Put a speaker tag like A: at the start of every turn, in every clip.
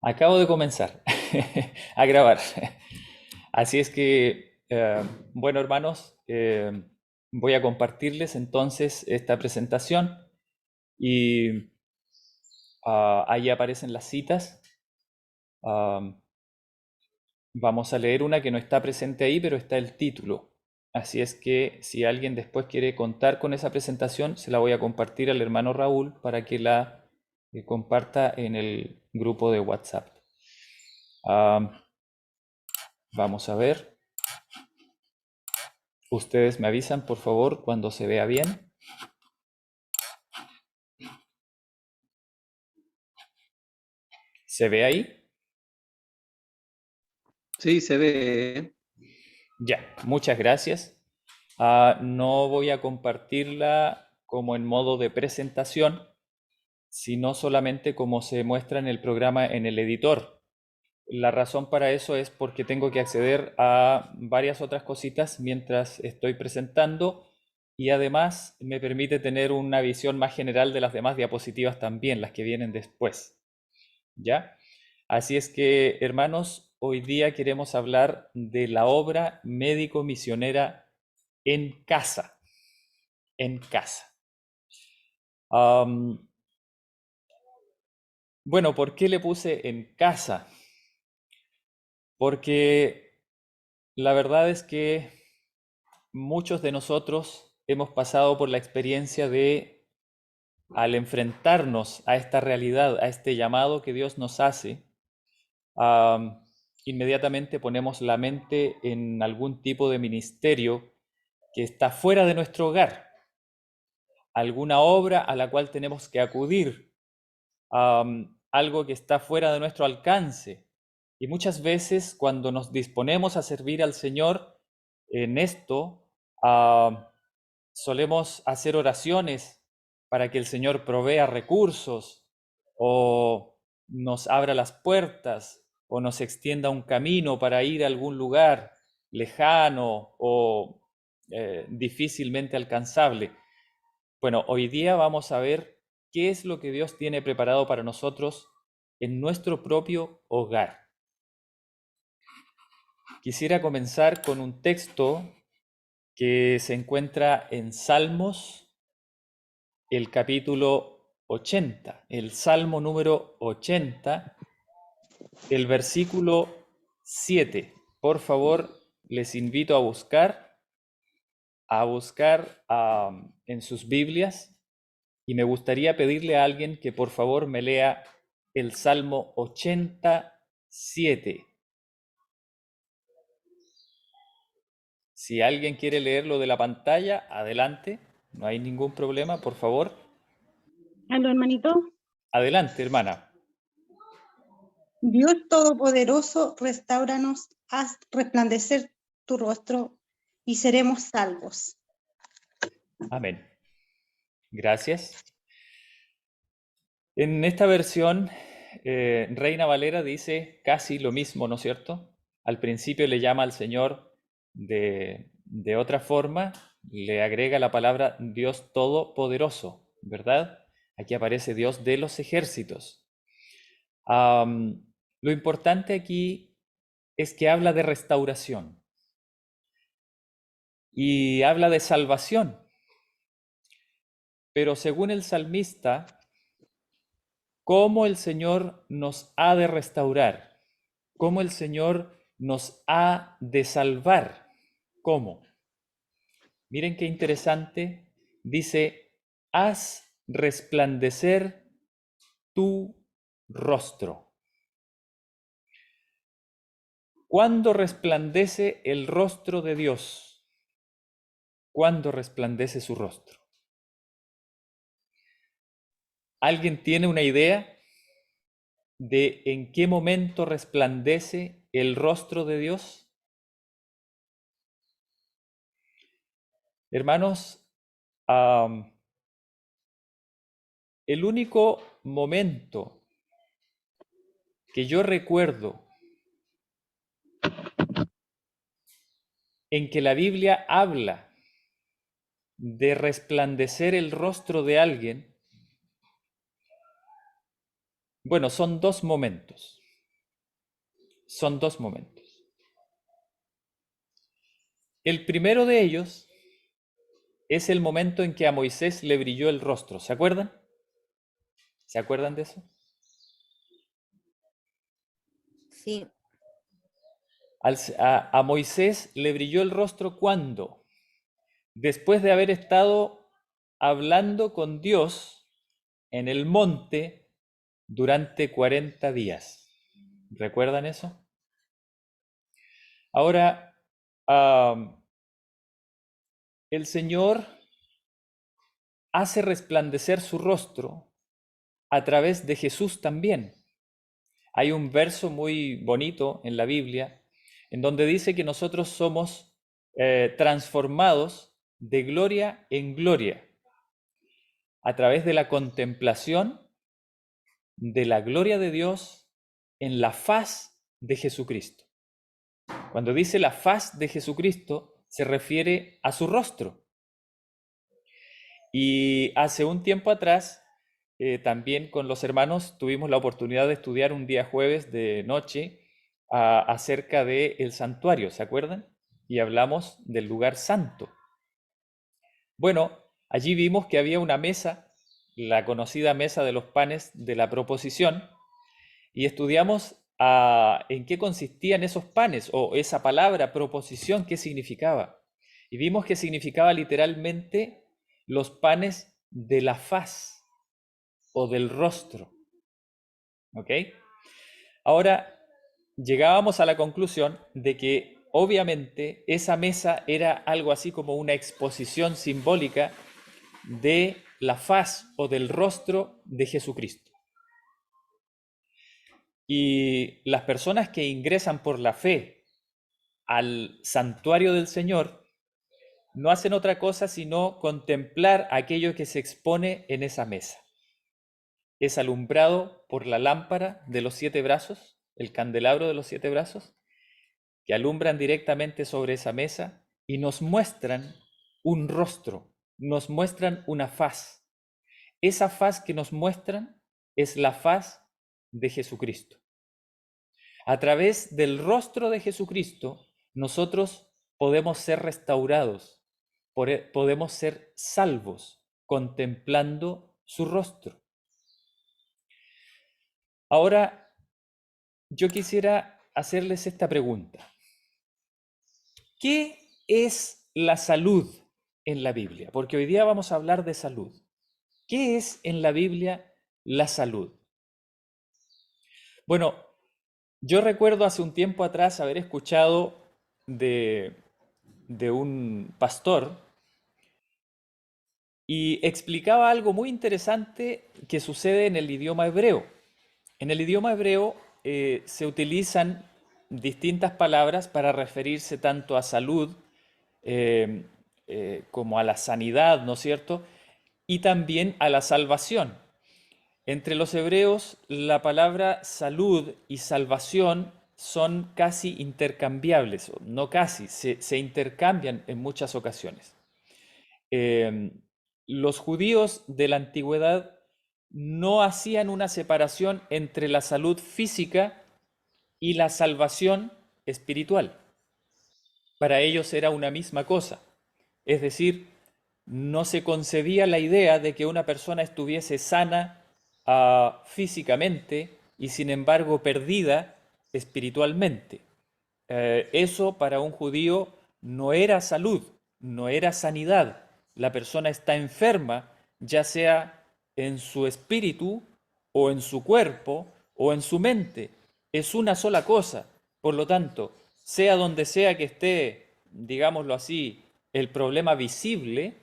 A: Acabo de comenzar a grabar. Así es que, bueno, hermanos, voy a compartirles entonces esta presentación y ahí aparecen las citas. Ah, Vamos a leer una que no está presente ahí, pero está el título. Así es que si alguien después quiere contar con esa presentación, se la voy a compartir al hermano Raúl para que la comparta en el grupo de WhatsApp. Ah, Vamos a ver. Ustedes me avisan, por favor, cuando se vea bien. ¿Se ve ahí?
B: Sí, se ve.
A: Ya, muchas gracias. No voy a compartirla como en modo de presentación, sino solamente como se muestra en el programa en el editor. La razón para eso es porque tengo que acceder a varias otras cositas mientras estoy presentando y además me permite tener una visión más general de las demás diapositivas también, las que vienen después. ¿Ya? Así es que, hermanos, hoy día queremos hablar de la obra médico-misionera en casa, en casa. Am, bueno, ¿por qué le puse en casa? Porque la verdad es que muchos de nosotros hemos pasado por la experiencia de, al enfrentarnos a esta realidad, a este llamado que Dios nos hace, am, inmediatamente ponemos la mente en algún tipo de ministerio que está fuera de nuestro hogar, alguna obra a la cual tenemos que acudir, algo que está fuera de nuestro alcance. Y muchas veces cuando nos disponemos a servir al Señor en esto, solemos hacer oraciones para que el Señor provea recursos o nos abra las puertas o nos extienda un camino para ir a algún lugar lejano o difícilmente alcanzable. Bueno, hoy día vamos a ver qué es lo que Dios tiene preparado para nosotros en nuestro propio hogar. Quisiera comenzar con un texto que se encuentra en Salmos, el capítulo 80, el Salmo número 80, el versículo 7. Por favor, les invito a buscar en sus Biblias y me gustaría pedirle a alguien que por favor me lea el Salmo 87. Si alguien quiere leerlo de la pantalla, adelante, no hay ningún problema, por favor.
C: Aló, hermanito.
A: Adelante, hermana.
C: Dios Todopoderoso, restauranos, haz resplandecer tu rostro y seremos salvos.
A: Amén. Gracias. En esta versión, Reina Valera dice casi lo mismo, ¿no es cierto? Al principio le llama al Señor de otra forma, le agrega la palabra Dios Todopoderoso, ¿verdad? Aquí aparece Dios de los ejércitos. Lo importante aquí es que habla de restauración y habla de salvación, pero según el salmista, ¿cómo el Señor nos ha de restaurar? ¿Cómo el Señor nos ha de salvar? ¿Cómo? Miren qué interesante. Dice, haz resplandecer tu rostro. ¿Cuándo resplandece el rostro de Dios? ¿Cuándo resplandece su rostro? ¿Alguien tiene una idea de en qué momento resplandece el rostro de Dios? Hermanos, el único momento que yo recuerdo en que la Biblia habla de resplandecer el rostro de alguien, bueno, son dos momentos. son dos momentos. El primero de ellos es el momento en que a Moisés le brilló el rostro. ¿Se acuerdan? ¿Se acuerdan de eso?
D: Sí,
A: A Moisés le brilló el rostro cuando, después de haber estado hablando con Dios en el monte durante 40 días. ¿Recuerdan eso? Ahora, el Señor hace resplandecer su rostro a través de Jesús también. Hay un verso muy bonito en la Biblia en donde dice que nosotros somos transformados de gloria en gloria a través de la contemplación de la gloria de Dios en la faz de Jesucristo. Cuando dice la faz de Jesucristo, se refiere a su rostro. Y hace un tiempo atrás, también con los hermanos tuvimos la oportunidad de estudiar un día jueves de noche acerca del santuario, ¿se acuerdan? Y hablamos del lugar santo. Bueno, allí vimos que había una mesa, la conocida mesa de los panes de la proposición, y estudiamos en qué consistían esos panes o esa palabra proposición, qué significaba. Y vimos que significaba literalmente los panes de la faz o del rostro. ¿Ok? Ahora, llegábamos a la conclusión de que obviamente esa mesa era algo así como una exposición simbólica de la faz o del rostro de Jesucristo. Y las personas que ingresan por la fe al santuario del Señor no hacen otra cosa sino contemplar aquello que se expone en esa mesa. Es alumbrado por la lámpara de los 7 brazos, el candelabro de los 7 brazos, que alumbran directamente sobre esa mesa y nos muestran un rostro, nos muestran una faz. Esa faz que nos muestran es la faz de Jesucristo. A través del rostro de Jesucristo, nosotros podemos ser restaurados, podemos ser salvos contemplando su rostro. Ahora, yo quisiera hacerles esta pregunta. ¿Qué es la salud en la Biblia? Porque hoy día vamos a hablar de salud. ¿Qué es en la Biblia la salud? Bueno, yo recuerdo hace un tiempo atrás haber escuchado de un pastor y explicaba algo muy interesante que sucede en el idioma hebreo. En el idioma hebreo se utilizan distintas palabras para referirse tanto a salud como a la sanidad, ¿no es cierto? Y también a la salvación. Entre los hebreos, la palabra salud y salvación son casi intercambiables, no casi, se intercambian en muchas ocasiones. Los judíos de la antigüedad no hacían una separación entre la salud física y la salvación espiritual. Para ellos era una misma cosa. Es decir, no se concebía la idea de que una persona estuviese sana físicamente y sin embargo perdida espiritualmente. Eso para un judío no era salud, no era sanidad. La persona está enferma, ya sea en su espíritu o en su cuerpo o en su mente. Es una sola cosa. Por lo tanto, sea donde sea que esté, digámoslo así, el problema visible,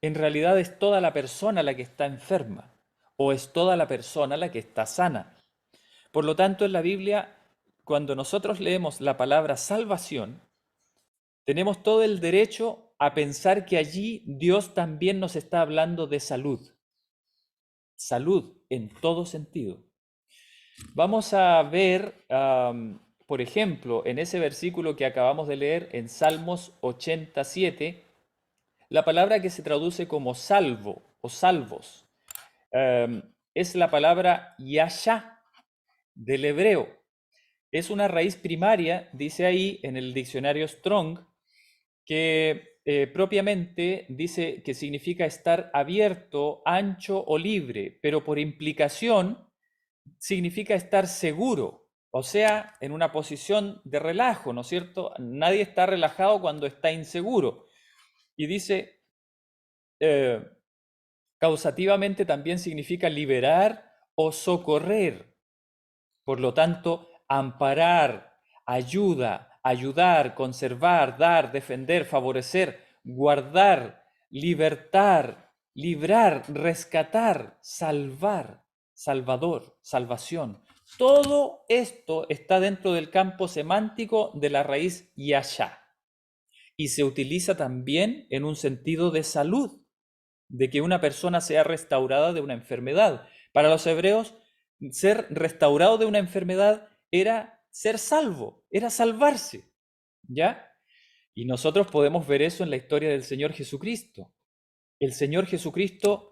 A: en realidad es toda la persona la que está enferma o es toda la persona la que está sana. Por lo tanto, en la Biblia, cuando nosotros leemos la palabra salvación, tenemos todo el derecho a pensar que allí Dios también nos está hablando de salud. Salud en todo sentido. Vamos a ver, por ejemplo, en ese versículo que acabamos de leer, en Salmos 87, la palabra que se traduce como salvo o salvos es la palabra yasha del hebreo. es una raíz primaria, dice ahí en el diccionario Strong, que propiamente dice que significa estar abierto, ancho o libre, pero por implicación significa estar seguro, o sea, en una posición de relajo, ¿no es cierto? Nadie está relajado cuando está inseguro. Y dice, eh, causativamente también significa liberar o socorrer. Por lo tanto, amparar, ayuda, ayudar, conservar, dar, defender, favorecer, guardar, libertar, librar, rescatar, salvar, salvador, salvación. Todo esto está dentro del campo semántico de la raíz yasha y se utiliza también en un sentido de salud, de que una persona sea restaurada de una enfermedad. Para los hebreos, ser restaurado de una enfermedad era ser salvo, era salvarse, ¿ya? Y nosotros podemos ver eso en la historia del Señor Jesucristo. El Señor Jesucristo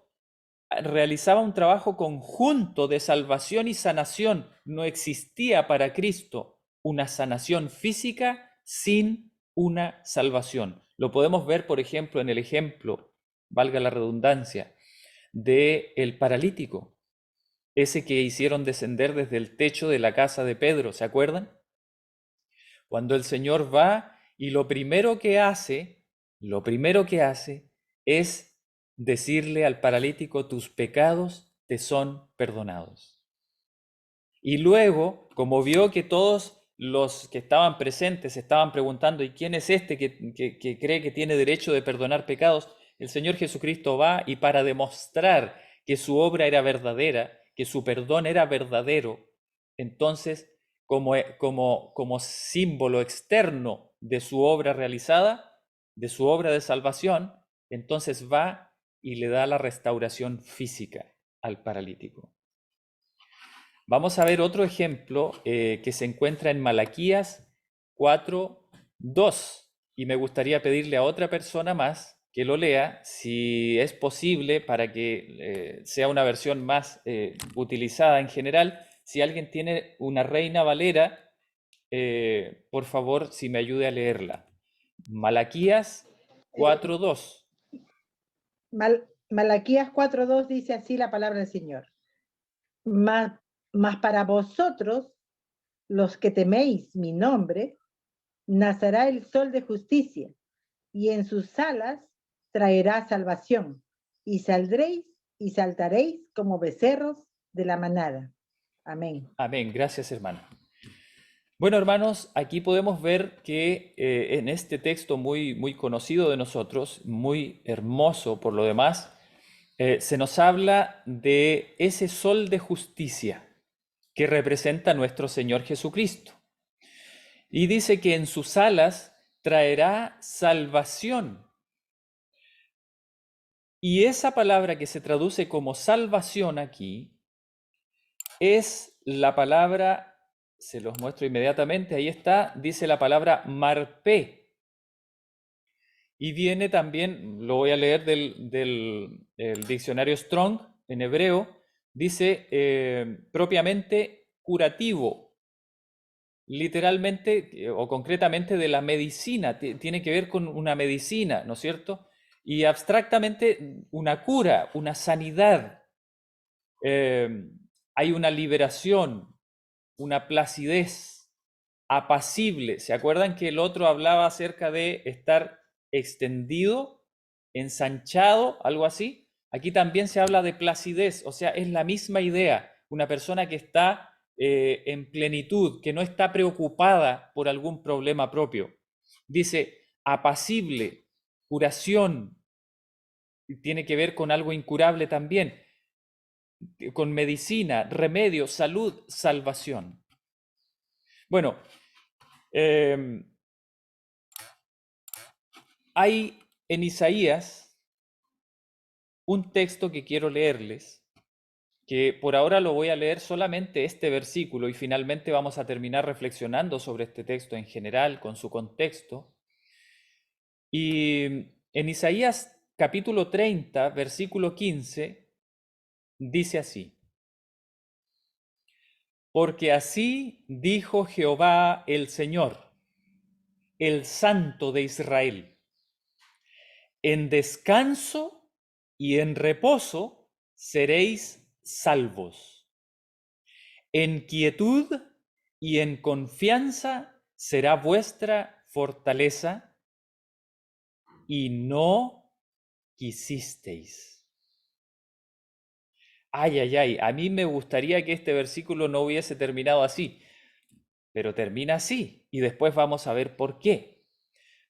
A: realizaba un trabajo conjunto de salvación y sanación. No existía para Cristo una sanación física sin una salvación. Lo podemos ver, por ejemplo, en el ejemplo, valga la redundancia, de el paralítico, ese que hicieron descender desde el techo de la casa de Pedro, ¿se acuerdan? Cuando el Señor va y lo primero que hace es decirle al paralítico, tus pecados te son perdonados. Y luego, como vio que todos los que estaban presentes estaban preguntando, ¿y quién es este que cree que tiene derecho de perdonar pecados? El Señor Jesucristo va y para demostrar que su obra era verdadera, que su perdón era verdadero, entonces, como símbolo externo de su obra realizada, de su obra de salvación, entonces va y le da la restauración física al paralítico. Vamos a ver otro ejemplo que se encuentra en Malaquías 4:2 y me gustaría pedirle a otra persona más que lo lea, si es posible, para que sea una versión más utilizada en general. Si alguien tiene una Reina Valera, por favor, si me ayude a leerla. Malaquías
D: Eh,
A: 4:2.
D: Malaquías 4:2 dice así la palabra del Señor. Mas para vosotros, los que teméis mi nombre, nacerá el sol de justicia, y en sus alas traerá salvación, y saldréis y saltaréis como becerros de la manada. Amén.
A: Amén. Gracias, hermano. Bueno, hermanos, aquí podemos ver que en este texto muy conocido de nosotros, muy hermoso por lo demás, se nos habla de ese sol de justicia que representa a nuestro Señor Jesucristo. Y dice que en sus alas traerá salvación. Y esa palabra que se traduce como salvación aquí es la palabra, se los muestro inmediatamente, ahí está, dice la palabra marpé. Y viene también, lo voy a leer del diccionario Strong en hebreo, dice propiamente curativo, literalmente o concretamente de la medicina, tiene que ver con una medicina, ¿no es cierto? Y abstractamente una cura, una sanidad. Hay una liberación, una placidez, apacible. ¿Se acuerdan que el otro hablaba acerca de estar extendido, ensanchado, algo así? Aquí también se habla de placidez, o sea, es la misma idea. Una persona que está en plenitud, que no está preocupada por algún problema propio. Dice apacible, curación, tiene que ver con algo incurable también, con medicina, remedio, salud, salvación. Bueno, hay en Isaías un texto que quiero leerles, que por ahora lo voy a leer solamente este versículo y finalmente vamos a terminar reflexionando sobre este texto en general, con su contexto. Y en Isaías capítulo 30, versículo 15, dice así: Porque así dijo Jehová el Señor, el Santo de Israel: en descanso y en reposo seréis salvos. En quietud y en confianza será vuestra fortaleza, y no quisisteis. Ay, ay, ay, a mí me gustaría que este versículo no hubiese terminado así, pero termina así, y después vamos a ver por qué.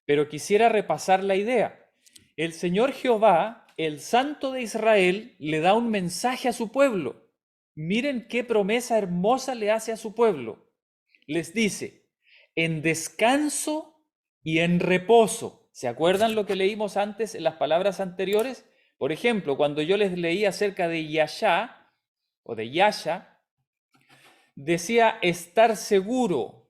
A: Pero quisiera repasar la idea. El Señor Jehová, el Santo de Israel, le da un mensaje a su pueblo. Miren qué promesa hermosa le hace a su pueblo. Les dice: en descanso y en reposo. ¿Se acuerdan lo que leímos antes en las palabras anteriores? Por ejemplo, cuando yo les leí acerca de Yashá o de Yasha, decía estar seguro,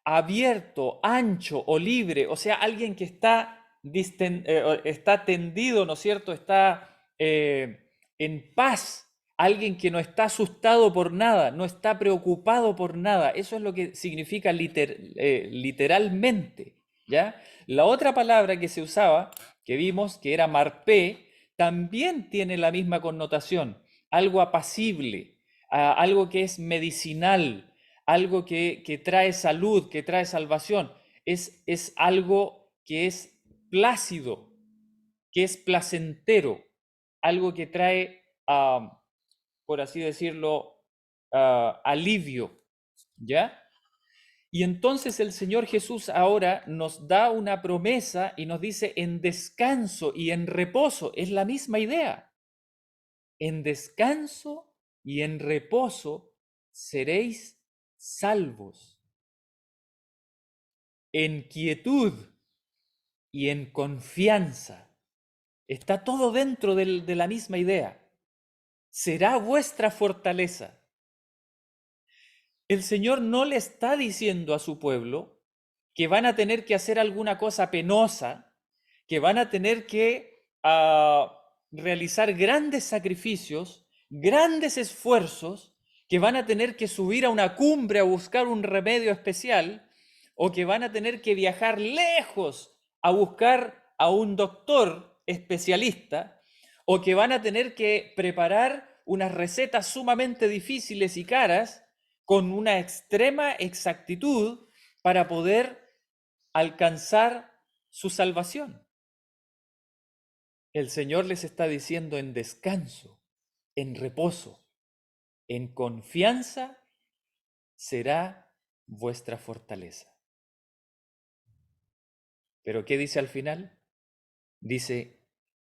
A: abierto, ancho o libre, o sea, alguien que está tendido, ¿no es cierto? Está en paz, alguien que no está asustado por nada, no está preocupado por nada. Eso es lo que significa literalmente, ¿ya? La otra palabra que se usaba, que vimos, que era marpé, también tiene la misma connotación, algo apacible, algo que es medicinal, algo que trae salud, que trae salvación. Es algo que es plácido, que es placentero, algo que trae, por así decirlo, alivio, ¿ya? Y entonces el Señor Jesús ahora nos da una promesa y nos dice en descanso y en reposo. Es la misma idea. En descanso y en reposo seréis salvos. En quietud y en confianza. Está todo dentro de la misma idea. Será vuestra fortaleza. El Señor no le está diciendo a su pueblo que van a tener que hacer alguna cosa penosa, que van a tener que realizar grandes sacrificios, grandes esfuerzos, que van a tener que subir a una cumbre a buscar un remedio especial, o que van a tener que viajar lejos a buscar a un doctor especialista, o que van a tener que preparar unas recetas sumamente difíciles y caras con una extrema exactitud para poder alcanzar su salvación. El Señor les está diciendo en descanso, en reposo, en confianza será vuestra fortaleza. Pero ¿qué dice al final? Dice,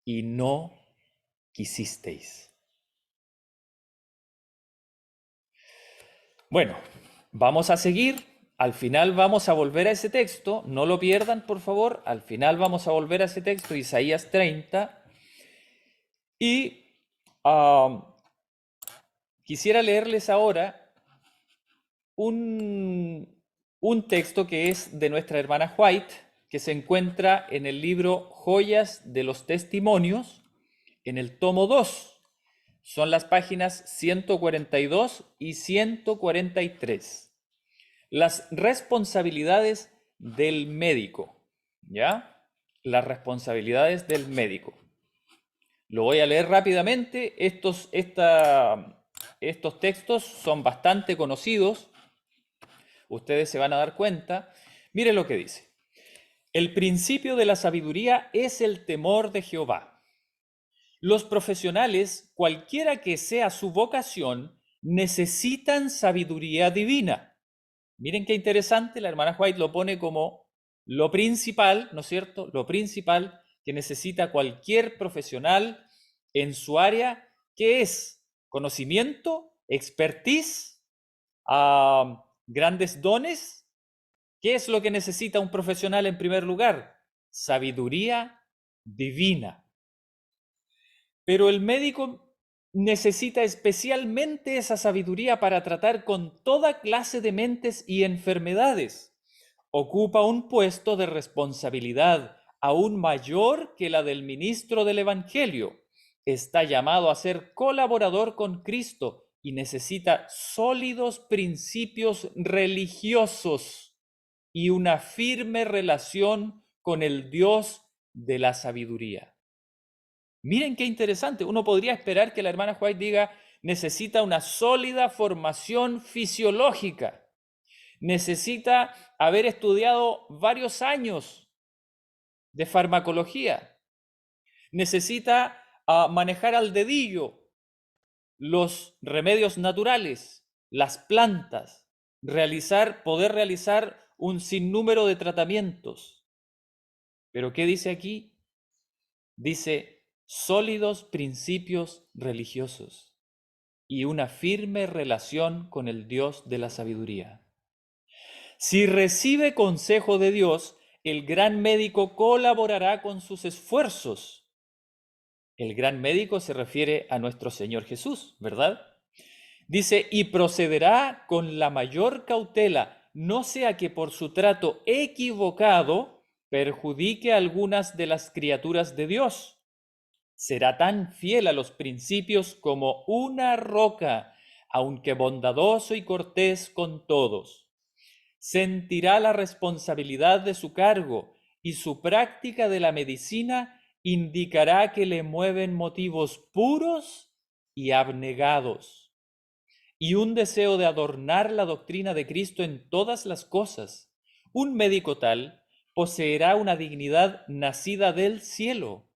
A: y no quisisteis. Bueno, vamos a seguir. Al final vamos a volver a ese texto. No lo pierdan, por favor. Al final vamos a volver a ese texto, Isaías 30. Y quisiera leerles ahora un texto que es de nuestra hermana White, que se encuentra en el libro Joyas de los Testimonios, en el tomo 2. Son las páginas 142 y 143. Las responsabilidades del médico, ¿ya? Las responsabilidades del médico. Lo voy a leer rápidamente. Estos textos son bastante conocidos. Ustedes se van a dar cuenta. Mire lo que dice. El principio de la sabiduría es el temor de Jehová. Los profesionales, cualquiera que sea su vocación, necesitan sabiduría divina. Miren qué interesante, la hermana White lo pone como lo principal, ¿no es cierto? Lo principal que necesita cualquier profesional en su área, que es conocimiento, expertise, grandes dones. ¿Qué es lo que necesita un profesional en primer lugar? Sabiduría divina. Pero el médico necesita especialmente esa sabiduría para tratar con toda clase de mentes y enfermedades. Ocupa un puesto de responsabilidad aún mayor que la del ministro del Evangelio. Está llamado a ser colaborador con Cristo y necesita sólidos principios religiosos y una firme relación con el Dios de la sabiduría. Miren qué interesante. Uno podría esperar que la hermana White diga, necesita una sólida formación fisiológica. Necesita haber estudiado varios años de farmacología. Necesita manejar al dedillo los remedios naturales, las plantas, poder realizar un sinnúmero de tratamientos. Pero ¿qué dice aquí? Dice sólidos principios religiosos y una firme relación con el Dios de la sabiduría. Si recibe consejo de Dios, el gran médico colaborará con sus esfuerzos. El gran médico se refiere a nuestro Señor Jesús, ¿verdad? Dice, y procederá con la mayor cautela, no sea que por su trato equivocado perjudique a algunas de las criaturas de Dios. Será tan fiel a los principios como una roca, aunque bondadoso y cortés con todos. Sentirá la responsabilidad de su cargo y su práctica de la medicina indicará que le mueven motivos puros y abnegados, y un deseo de adornar la doctrina de Cristo en todas las cosas. Un médico tal poseerá una dignidad nacida del cielo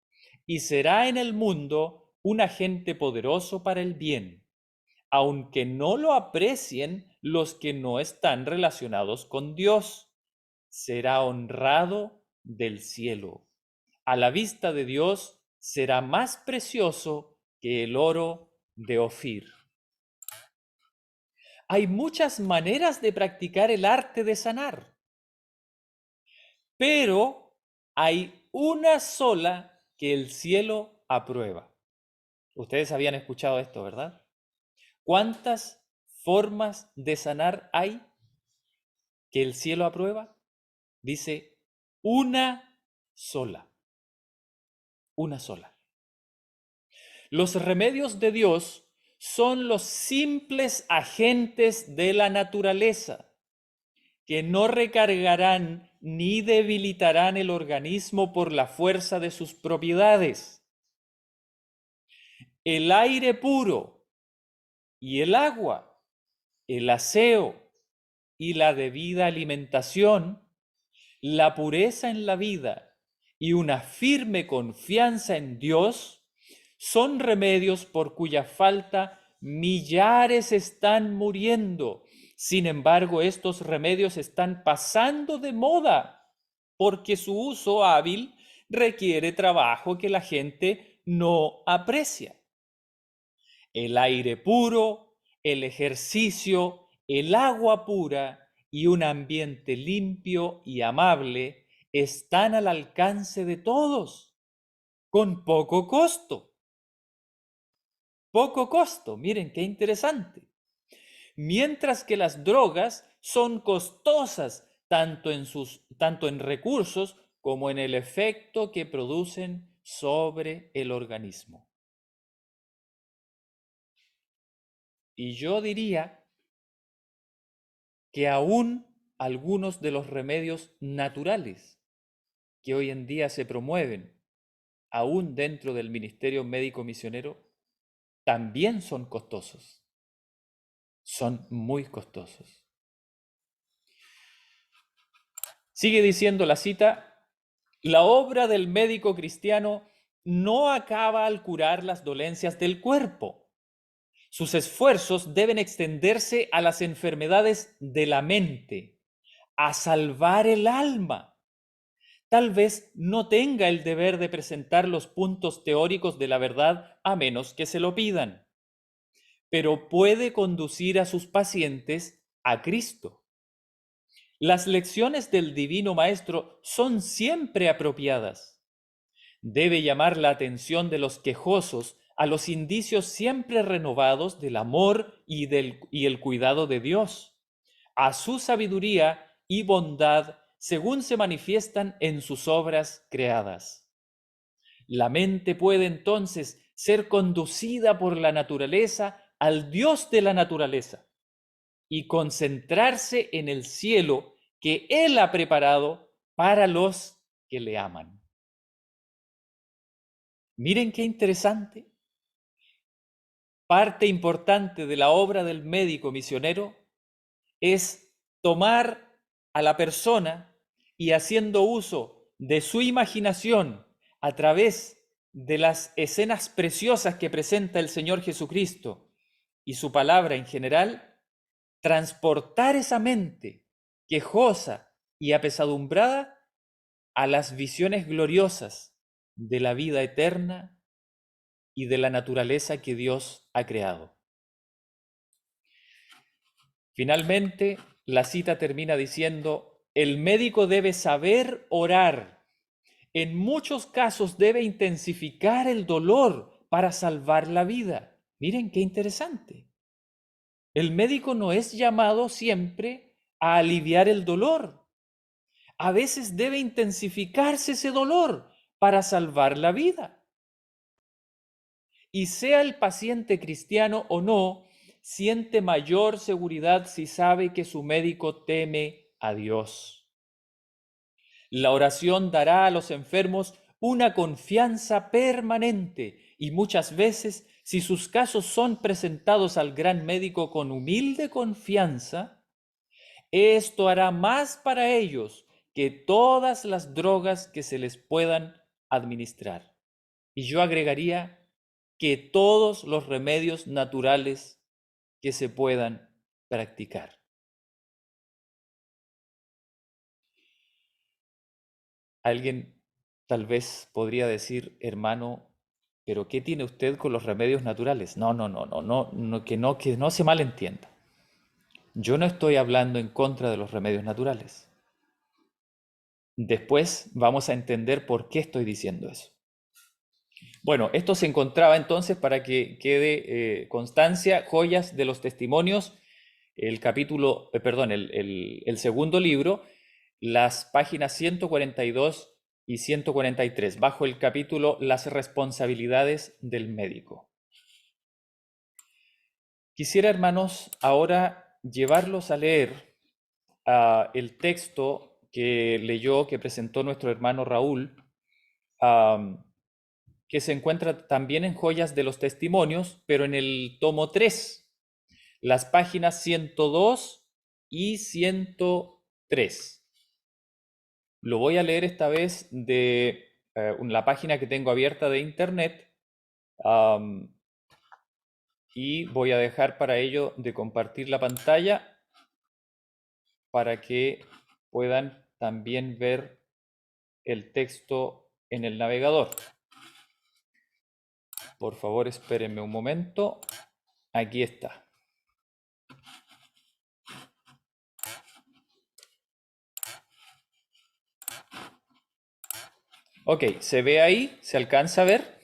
A: y será en el mundo un agente poderoso para el bien, aunque no lo aprecien los que no están relacionados con Dios. Será honrado del cielo. A la vista de Dios será más precioso que el oro de Ofir. Hay muchas maneras de practicar el arte de sanar, pero hay una sola que el cielo aprueba. Ustedes habían escuchado esto, ¿verdad? ¿Cuántas formas de sanar hay que el cielo aprueba? Dice, una sola. Una sola. Los remedios de Dios son los simples agentes de la naturaleza que no recargarán ni debilitarán el organismo por la fuerza de sus propiedades. El aire puro y el agua, el aseo y la debida alimentación, la pureza en la vida y una firme confianza en Dios son remedios por cuya falta millares están muriendo. Sin embargo, estos remedios están pasando de moda porque su uso hábil requiere trabajo que la gente no aprecia. El aire puro, el ejercicio, el agua pura y un ambiente limpio y amable están al alcance de todos, con poco costo. Poco costo, miren qué interesante. Mientras que las drogas son costosas tanto en recursos como en el efecto que producen sobre el organismo. Y yo diría que aún algunos de los remedios naturales que hoy en día se promueven, aún dentro del ministerio médico misionero, también son costosos. Son muy costosos. Sigue diciendo la cita, la obra del médico cristiano no acaba al curar las dolencias del cuerpo. Sus esfuerzos deben extenderse a las enfermedades de la mente, a salvar el alma. Tal vez no tenga el deber de presentar los puntos teóricos de la verdad a menos que se lo pidan, pero puede conducir a sus pacientes a Cristo. Las lecciones del Divino Maestro son siempre apropiadas. Debe llamar la atención de los quejosos a los indicios siempre renovados del amor y el cuidado de Dios, a su sabiduría y bondad según se manifiestan en sus obras creadas. La mente puede entonces ser conducida por la naturaleza al Dios de la naturaleza y concentrarse en el cielo que Él ha preparado para los que le aman. Miren qué interesante. Parte importante de la obra del médico misionero es tomar a la persona y, haciendo uso de su imaginación a través de las escenas preciosas que presenta el Señor Jesucristo y su palabra en general, transportar esa mente quejosa y apesadumbrada a las visiones gloriosas de la vida eterna y de la naturaleza que Dios ha creado. Finalmente, la cita termina diciendo: el médico debe saber orar. En muchos casos debe intensificar el dolor para salvar la vida. Miren qué interesante. El médico no es llamado siempre a aliviar el dolor. A veces debe intensificarse ese dolor para salvar la vida. Y sea el paciente cristiano o no, siente mayor seguridad si sabe que su médico teme a Dios. La oración dará a los enfermos una confianza permanente y muchas veces, si sus casos son presentados al gran médico con humilde confianza, esto hará más para ellos que todas las drogas que se les puedan administrar. Y yo agregaría que todos los remedios naturales que se puedan practicar. Alguien tal vez podría decir: hermano, ¿pero qué tiene usted con los remedios naturales? No, que no se malentienda. Yo no estoy hablando en contra de los remedios naturales. Después vamos a entender por qué estoy diciendo eso. Bueno, esto se encontraba entonces, para que quede constancia, Joyas de los Testimonios, el capítulo, el segundo libro, las páginas 142 y 143, bajo el capítulo Las responsabilidades del médico. Quisiera, hermanos, ahora llevarlos a leer el texto que leyó, que presentó nuestro hermano Raúl, que se encuentra también en Joyas de los Testimonios, pero en el tomo 3, las páginas 102 y 103. Lo voy a leer esta vez de la página que tengo abierta de internet, y voy a dejar para ello de compartir la pantalla para que puedan también ver el texto en el navegador. Por favor, espérenme un momento. Aquí está. Ok, ¿se ve ahí? ¿Se alcanza a ver?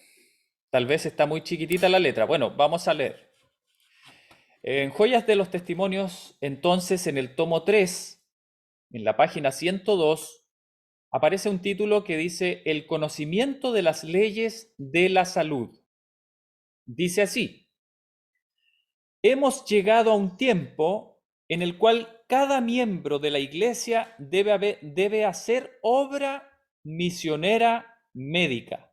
A: Tal vez está muy chiquitita la letra. Bueno, vamos a leer. En Joyas de los Testimonios, entonces, en el tomo 3, en la página 102, aparece un título que dice: El conocimiento de las leyes de la salud. Dice así: hemos llegado a un tiempo en el cual cada miembro de la Iglesia debe hacer obra misionera médica.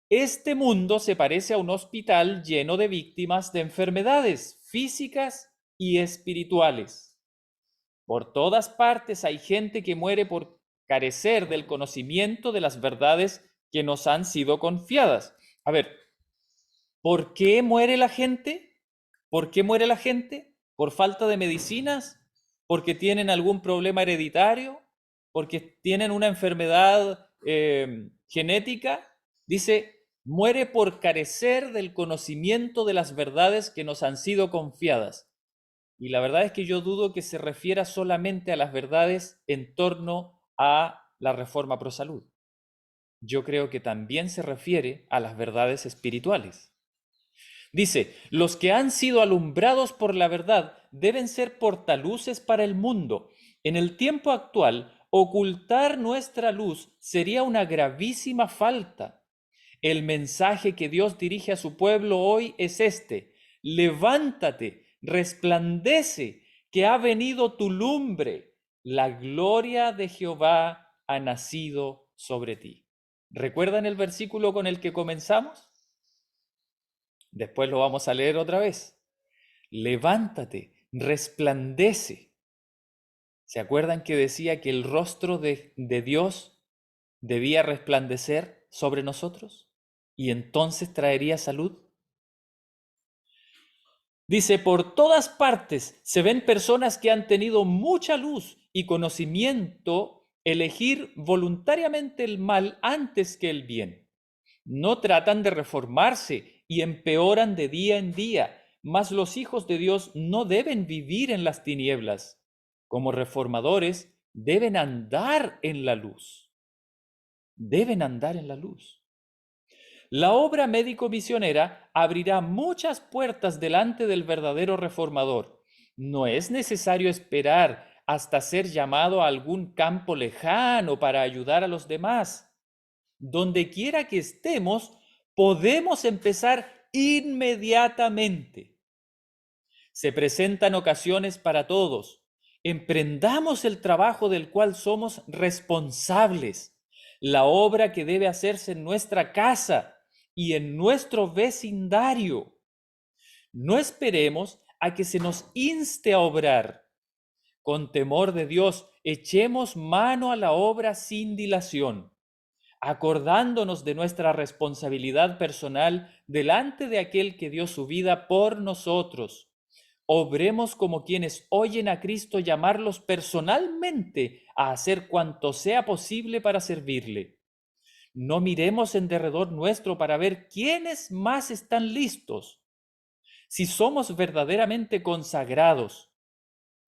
A: Este mundo se parece a un hospital lleno de víctimas de enfermedades físicas y espirituales. Por todas partes hay gente que muere por carecer del conocimiento de las verdades que nos han sido confiadas. A ver, ¿por qué muere la gente? ¿Por qué muere la gente? ¿Por falta de medicinas? ¿Porque tienen algún problema hereditario? ¿Porque tienen una enfermedad genética? Dice: muere por carecer del conocimiento de las verdades que nos han sido confiadas. Y la verdad es que yo dudo que se refiera solamente a las verdades en torno a la reforma pro salud. Yo creo que también se refiere a las verdades espirituales. Dice: los que han sido alumbrados por la verdad deben ser portaluces para el mundo. En el tiempo actual, ocultar nuestra luz sería una gravísima falta. El mensaje que Dios dirige a su pueblo hoy es este: levántate, resplandece, que ha venido tu lumbre, la gloria de Jehová ha nacido sobre ti. ¿Recuerdan el versículo con el que comenzamos? Después lo vamos a leer otra vez. Levántate, resplandece. ¿Se acuerdan que decía que el rostro de Dios debía resplandecer sobre nosotros? Y entonces traería salud. Dice, por todas partes se ven personas que han tenido mucha luz y conocimiento elegir voluntariamente el mal antes que el bien. No tratan de reformarse y empeoran de día en día, mas los hijos de Dios no deben vivir en las tinieblas. Como reformadores, deben andar en la luz. Deben andar en la luz. La obra médico-misionera abrirá muchas puertas delante del verdadero reformador. No es necesario esperar hasta ser llamado a algún campo lejano para ayudar a los demás. Donde quiera que estemos, podemos empezar inmediatamente. Se presentan ocasiones para todos. Emprendamos el trabajo del cual somos responsables, la obra que debe hacerse en nuestra casa y en nuestro vecindario. No esperemos a que se nos inste a obrar. Con temor de Dios, echemos mano a la obra sin dilación, acordándonos de nuestra responsabilidad personal delante de aquel que dio su vida por nosotros. Obremos como quienes oyen a Cristo llamarlos personalmente a hacer cuanto sea posible para servirle. No miremos en derredor nuestro para ver quiénes más están listos. Si somos verdaderamente consagrados,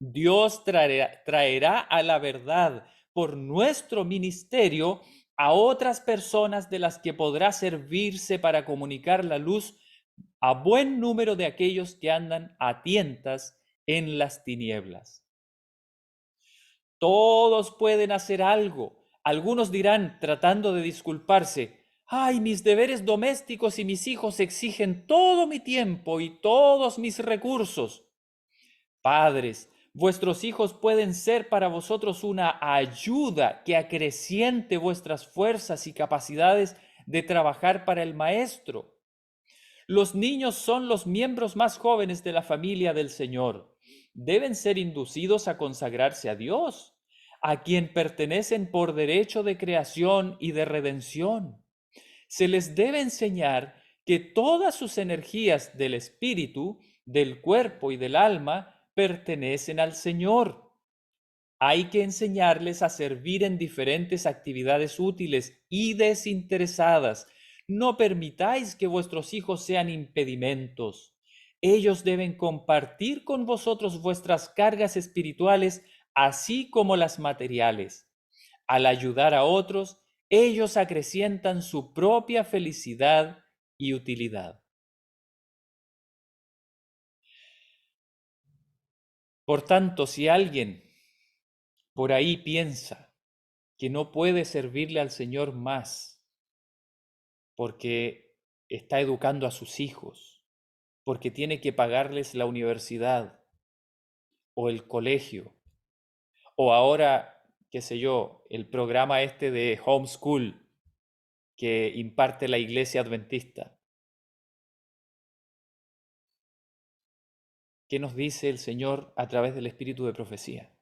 A: Dios traerá a la verdad por nuestro ministerio a otras personas de las que podrá servirse para comunicar la luz a buen número de aquellos que andan a tientas en las tinieblas. Todos pueden hacer algo. Algunos dirán, tratando de disculparse, ay, mis deberes domésticos y mis hijos exigen todo mi tiempo y todos mis recursos. Padres, vuestros hijos pueden ser para vosotros una ayuda que acreciente vuestras fuerzas y capacidades de trabajar para el maestro. Los niños son los miembros más jóvenes de la familia del Señor. Deben ser inducidos a consagrarse a Dios, a quien pertenecen por derecho de creación y de redención. Se les debe enseñar que todas sus energías del espíritu, del cuerpo y del alma pertenecen al Señor. Hay que enseñarles a servir en diferentes actividades útiles y desinteresadas. No permitáis que vuestros hijos sean impedimentos. Ellos deben compartir con vosotros vuestras cargas espirituales, así como las materiales. Al ayudar a otros, ellos acrecientan su propia felicidad y utilidad. Por tanto, si alguien por ahí piensa que no puede servirle al Señor más porque está educando a sus hijos, porque tiene que pagarles la universidad o el colegio, o ahora, qué sé yo, el programa este de homeschool que imparte la Iglesia Adventista. ¿Qué nos dice el Señor a través del espíritu de profecía?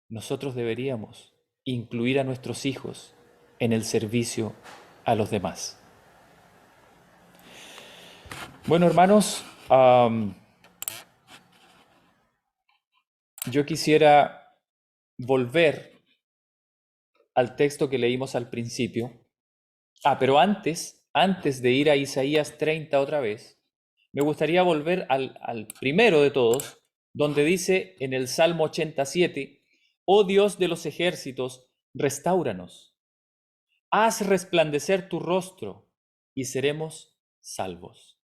A: Nosotros deberíamos incluir a nuestros hijos en el servicio a los demás. Bueno, hermanos, yo quisiera volver al texto que leímos al principio. Pero antes de ir a Isaías 30 otra vez, me gustaría volver al primero de todos, donde dice en el Salmo 87, oh Dios de los ejércitos, restáuranos. Haz resplandecer tu rostro y seremos salvos.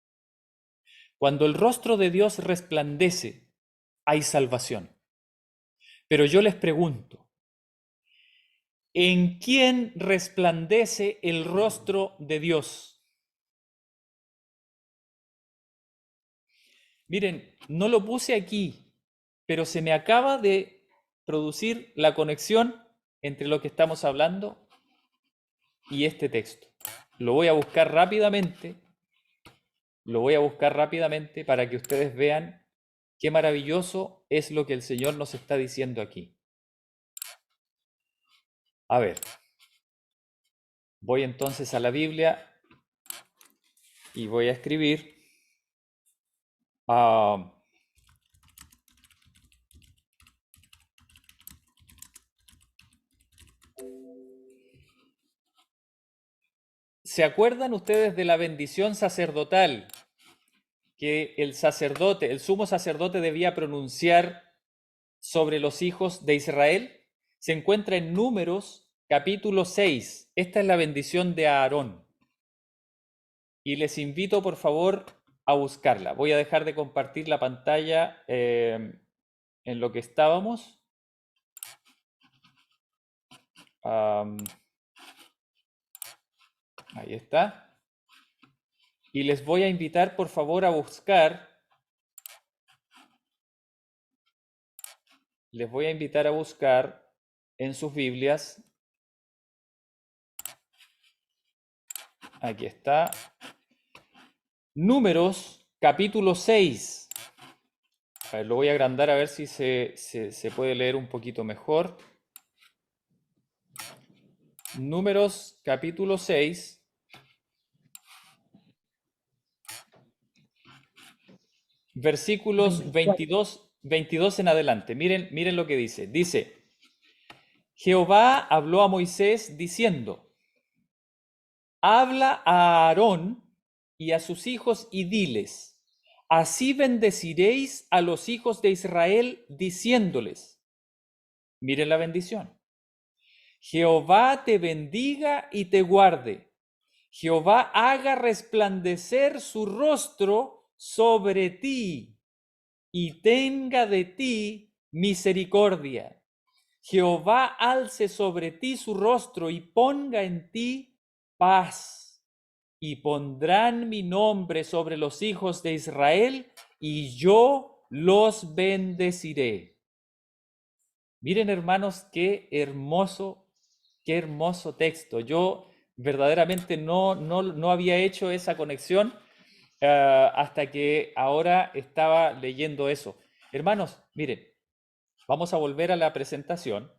A: Cuando el rostro de Dios resplandece, hay salvación. Pero yo les pregunto, ¿en quién resplandece el rostro de Dios? Miren, no lo puse aquí, pero se me acaba de producir la conexión entre lo que estamos hablando y este texto. Lo voy a buscar rápidamente. Lo voy a buscar rápidamente para que ustedes vean qué maravilloso es lo que el Señor nos está diciendo aquí. A ver, voy entonces a la Biblia y voy a escribir ¿se acuerdan ustedes de la bendición sacerdotal que el sacerdote, el sumo sacerdote debía pronunciar sobre los hijos de Israel? Se encuentra en Números capítulo 6. Esta es la bendición de Aarón. Y les invito, por favor, a buscarla. Voy a dejar de compartir la pantalla en lo que estábamos. Ahí está. Y les voy a invitar, por favor, a buscar. Les voy a invitar a buscar en sus Biblias. Aquí está. Números, capítulo 6. A ver, lo voy a agrandar a ver si se puede leer un poquito mejor. Números, capítulo 6. Versículos 22 en adelante. Miren lo que dice. Dice, Jehová habló a Moisés diciendo, habla a Aarón y a sus hijos y diles, así bendeciréis a los hijos de Israel diciéndoles, miren la bendición, Jehová te bendiga y te guarde, Jehová haga resplandecer su rostro sobre ti y tenga de ti misericordia. Jehová alce sobre ti su rostro y ponga en ti paz. Y pondrán mi nombre sobre los hijos de Israel y yo los bendeciré. Miren, hermanos, qué hermoso texto. Yo verdaderamente no había hecho esa conexión hasta que ahora estaba leyendo eso. Hermanos, miren, vamos a volver a la presentación.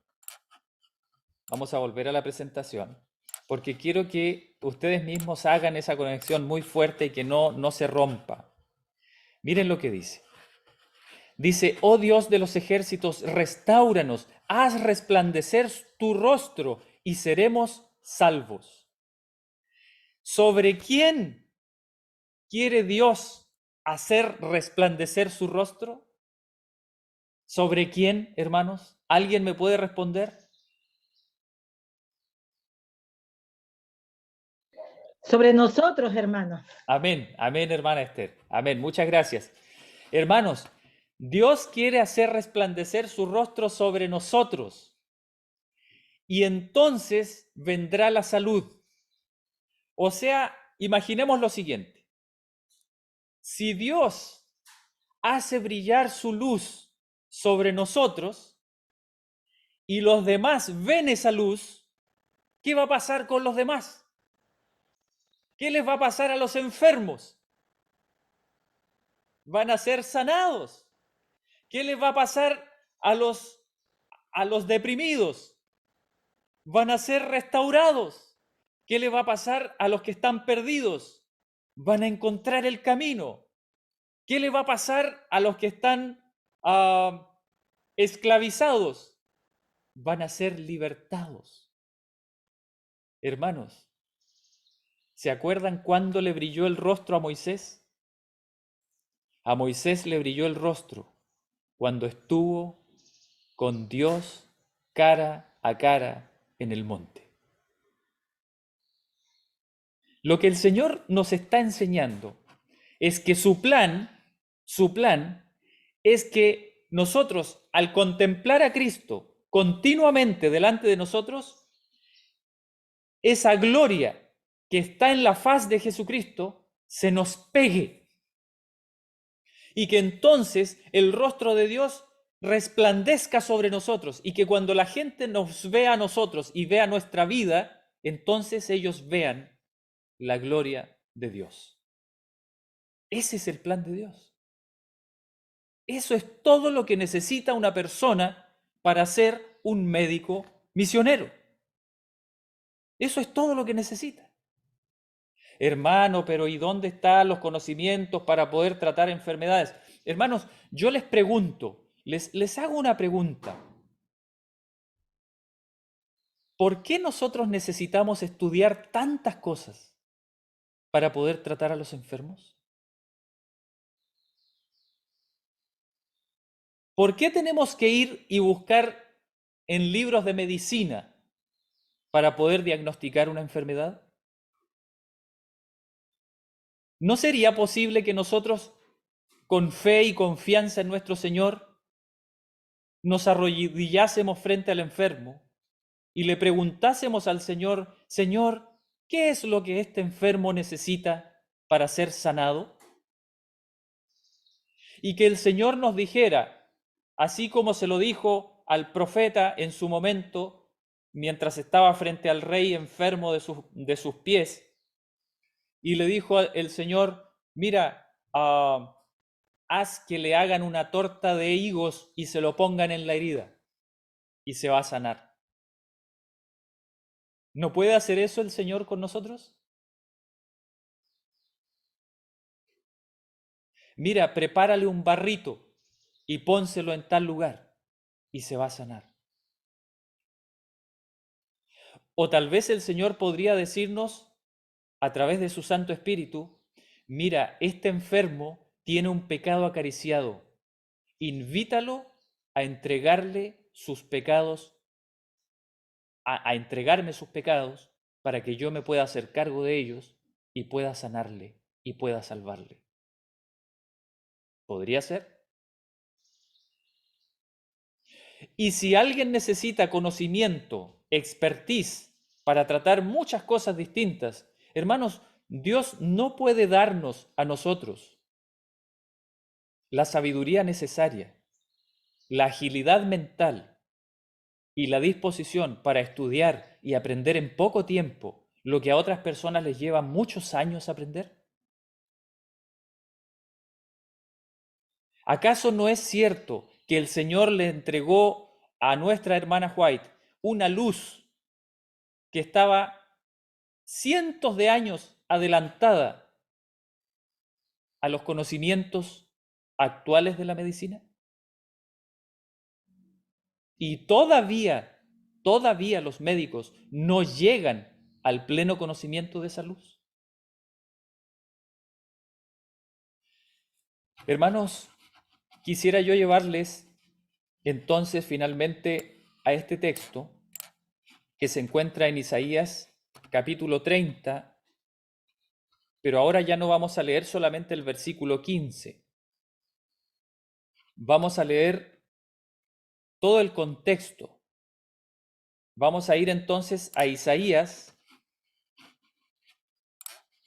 A: Vamos a volver a la presentación, porque quiero que ustedes mismos hagan esa conexión muy fuerte y que no se rompa. Miren lo que dice. Dice, oh Dios de los ejércitos, restáuranos, haz resplandecer tu rostro y seremos salvos. ¿Sobre quién quiere Dios hacer resplandecer su rostro? ¿Sobre quién, hermanos? ¿Alguien me puede responder?
D: Sobre nosotros, hermanos.
A: Amén, amén, hermana Esther. Amén, muchas gracias. Hermanos, Dios quiere hacer resplandecer su rostro sobre nosotros y entonces vendrá la salud. O sea, imaginemos lo siguiente. Si Dios hace brillar su luz sobre nosotros y los demás ven esa luz, ¿qué va a pasar con los demás? ¿Qué les va a pasar a los enfermos? Van a ser sanados. ¿Qué les va a pasar a los deprimidos? Van a ser restaurados. ¿Qué les va a pasar a los que están perdidos? Van a encontrar el camino. ¿Qué les va a pasar a los que están esclavizados? Van a ser libertados. Hermanos, ¿se acuerdan cuándo le brilló el rostro a Moisés? A Moisés le brilló el rostro cuando estuvo con Dios cara a cara en el monte. Lo que el Señor nos está enseñando es que su plan es que nosotros, al contemplar a Cristo continuamente delante de nosotros, esa gloria que está en la faz de Jesucristo se nos pegue. y que entonces el rostro de Dios resplandezca sobre nosotros y que cuando la gente nos vea a nosotros y vea nuestra vida, entonces ellos vean la gloria de Dios. Ese es el plan de Dios. Eso es todo lo que necesita una persona para ser un médico misionero. Eso es todo lo que necesita. Hermano, pero ¿y dónde están los conocimientos para poder tratar enfermedades? Hermanos, yo les pregunto, les hago una pregunta. ¿Por qué nosotros necesitamos estudiar tantas cosas para poder tratar a los enfermos? ¿Por qué tenemos que ir y buscar en libros de medicina para poder diagnosticar una enfermedad? ¿No sería posible que nosotros, con fe y confianza en nuestro Señor, nos arrodillásemos frente al enfermo y le preguntásemos al Señor, Señor, ¿qué es lo que este enfermo necesita para ser sanado? Y que el Señor nos dijera, así como se lo dijo al profeta en su momento, mientras estaba frente al rey enfermo de sus pies, y le dijo el Señor, mira, haz que le hagan una torta de higos y se lo pongan en la herida, y se va a sanar. ¿No puede hacer eso el Señor con nosotros? Mira, prepárale un barrito y pónselo en tal lugar y se va a sanar. O tal vez el Señor podría decirnos a través de su Santo Espíritu, mira, este enfermo tiene un pecado acariciado, invítalo a entregarle sus pecados, a entregarme sus pecados para que yo me pueda hacer cargo de ellos y pueda sanarle y pueda salvarle. ¿Podría ser? Y si alguien necesita conocimiento, expertise para tratar muchas cosas distintas, hermanos, Dios no puede darnos a nosotros la sabiduría necesaria, la agilidad mental y la disposición para estudiar y aprender en poco tiempo lo que a otras personas les lleva muchos años aprender. ¿Acaso no es cierto que el Señor le entregó a nuestra hermana White una luz que estaba cientos de años adelantada a los conocimientos actuales de la medicina? Y todavía los médicos no llegan al pleno conocimiento de esa luz. Hermanos, quisiera yo llevarles entonces finalmente a este texto que se encuentra en Isaías capítulo 30, pero ahora ya no vamos a leer solamente el versículo 15. Vamos a leer todo el contexto. Vamos a ir entonces a Isaías.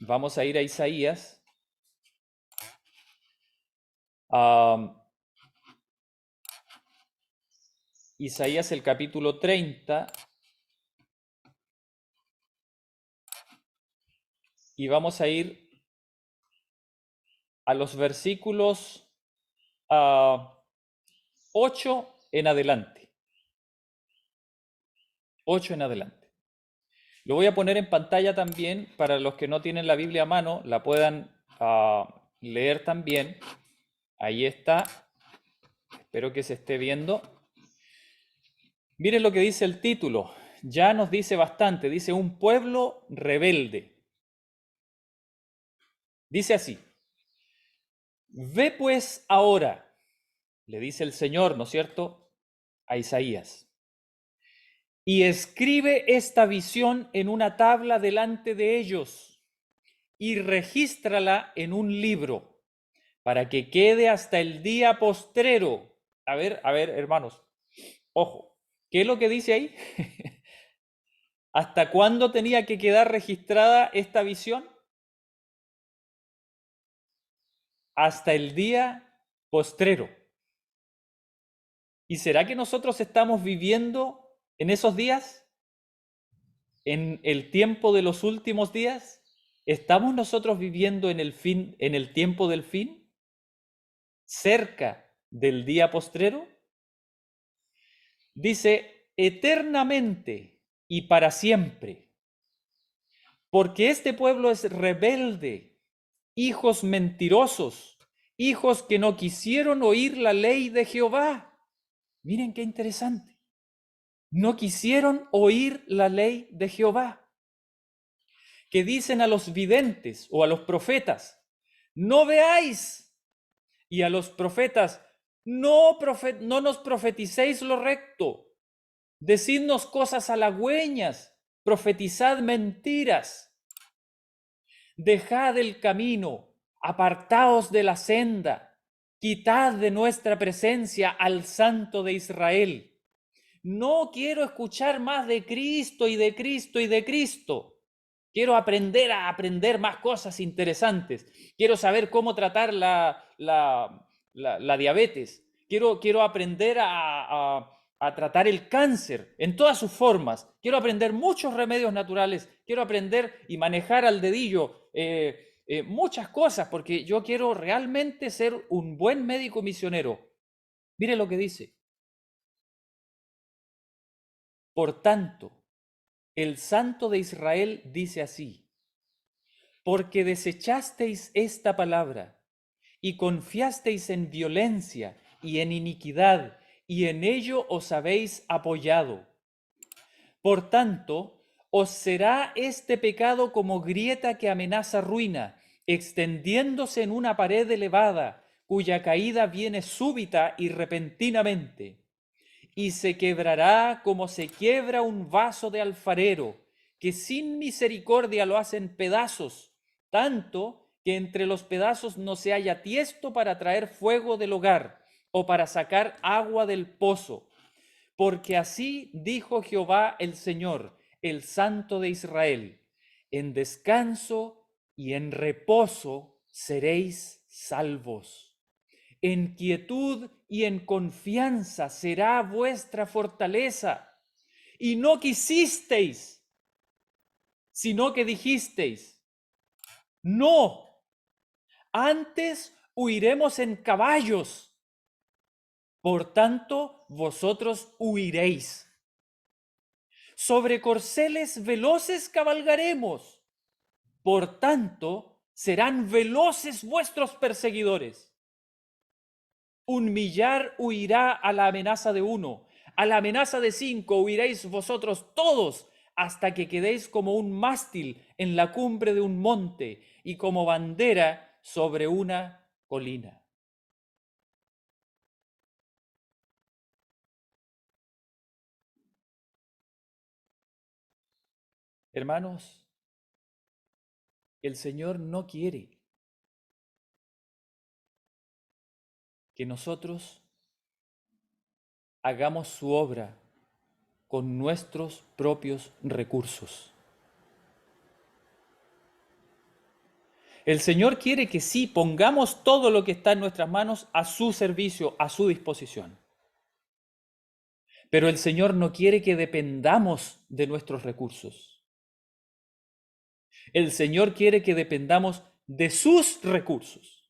A: Vamos a ir a Isaías. Isaías el capítulo 30. Y vamos a ir a los versículos 8 en adelante. 8 en adelante. Lo voy a poner en pantalla también para los que no tienen la Biblia a mano, la puedan leer también. Ahí está. Espero que se esté viendo. Miren lo que dice el título. Ya nos dice bastante. Dice un pueblo rebelde. Dice así. Ve pues ahora, le dice el Señor, ¿no es cierto?, a Isaías, y escribe esta visión en una tabla delante de ellos y regístrala en un libro para que quede hasta el día postrero. A ver, hermanos, ojo, ¿qué es lo que dice ahí? ¿Hasta cuándo tenía que quedar registrada esta visión? Hasta el día postrero. ¿Y será que nosotros estamos viviendo en esos días? ¿En el tiempo de los últimos días? ¿Estamos nosotros viviendo en el tiempo del fin? ¿Cerca del día postrero? Dice, eternamente y para siempre, porque este pueblo es rebelde, hijos mentirosos, hijos que no quisieron oír la ley de Jehová. Miren qué interesante. No quisieron oír la ley de Jehová. Que dicen a los videntes o a los profetas, no veáis. Y a los profetas, no nos profeticéis lo recto. Decidnos cosas halagüeñas, profetizad mentiras. Dejad el camino, apartaos de la senda, quitad de nuestra presencia al Santo de Israel. No quiero escuchar más de Cristo y de Cristo y de Cristo. Quiero aprender a aprender más cosas interesantes. Quiero saber cómo tratar la diabetes. Quiero aprender a tratar el cáncer en todas sus formas. Quiero aprender muchos remedios naturales. Quiero aprender y manejar al dedillo muchas cosas, porque yo quiero realmente ser un buen médico misionero. Mire lo que dice. Por tanto, el Santo de Israel dice así: porque desechasteis esta palabra y confiasteis en violencia y en iniquidad, y en ello os habéis apoyado. Por tanto, os será este pecado como grieta que amenaza ruina, extendiéndose en una pared elevada, cuya caída viene súbita y repentinamente. Y se quebrará como se quiebra un vaso de alfarero, que sin misericordia lo hacen pedazos, tanto que entre los pedazos no se halla tiesto para traer fuego del hogar o para sacar agua del pozo. Porque así dijo Jehová el Señor, el Santo de Israel: en descanso y en reposo seréis salvos. En quietud y en confianza será vuestra fortaleza. Y no quisisteis, sino que dijisteis, no, antes huiremos en caballos. Por tanto, vosotros huiréis. Sobre corceles veloces cabalgaremos. Por tanto, serán veloces vuestros perseguidores. Un millar huirá a la amenaza de uno, a la amenaza de 5 huiréis vosotros todos, hasta que quedéis como un mástil en la cumbre de un monte y como bandera sobre una colina. Hermanos, el Señor no quiere que nosotros hagamos su obra con nuestros propios recursos. El Señor quiere que sí pongamos todo lo que está en nuestras manos a su servicio, a su disposición. Pero el Señor no quiere que dependamos de nuestros recursos. El Señor quiere que dependamos de sus recursos.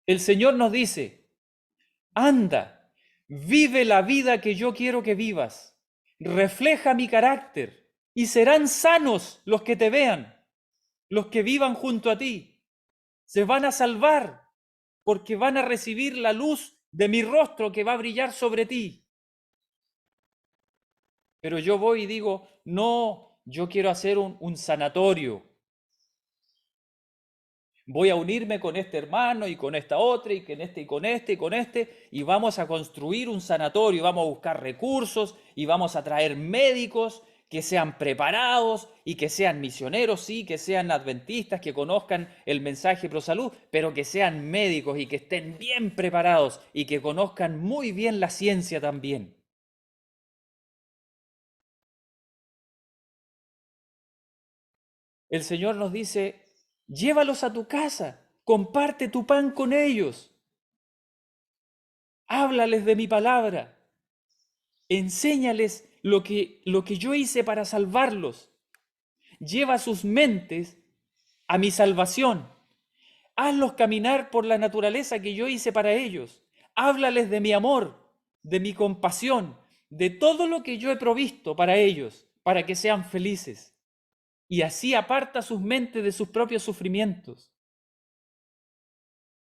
A: El Señor nos dice, anda, vive la vida que yo quiero que vivas, refleja mi carácter y serán sanos los que te vean, los que vivan junto a ti. Se van a salvar porque van a recibir la luz de mi rostro que va a brillar sobre ti. Pero yo voy y digo, no, yo quiero hacer un sanatorio. Voy a unirme con este hermano y con esta otra y con este y con este y con este y vamos a construir un sanatorio, vamos a buscar recursos y vamos a traer médicos que sean preparados y que sean misioneros, sí, que sean adventistas, que conozcan el mensaje pro salud, pero que sean médicos y que estén bien preparados y que conozcan muy bien la ciencia también. El Señor nos dice, llévalos a tu casa, comparte tu pan con ellos. Háblales de mi palabra. Enséñales lo que yo hice para salvarlos. Lleva sus mentes a mi salvación. Hazlos caminar por la naturaleza que yo hice para ellos. Háblales de mi amor, de mi compasión, de todo lo que yo he provisto para ellos, para que sean felices. Y así aparta sus mentes de sus propios sufrimientos.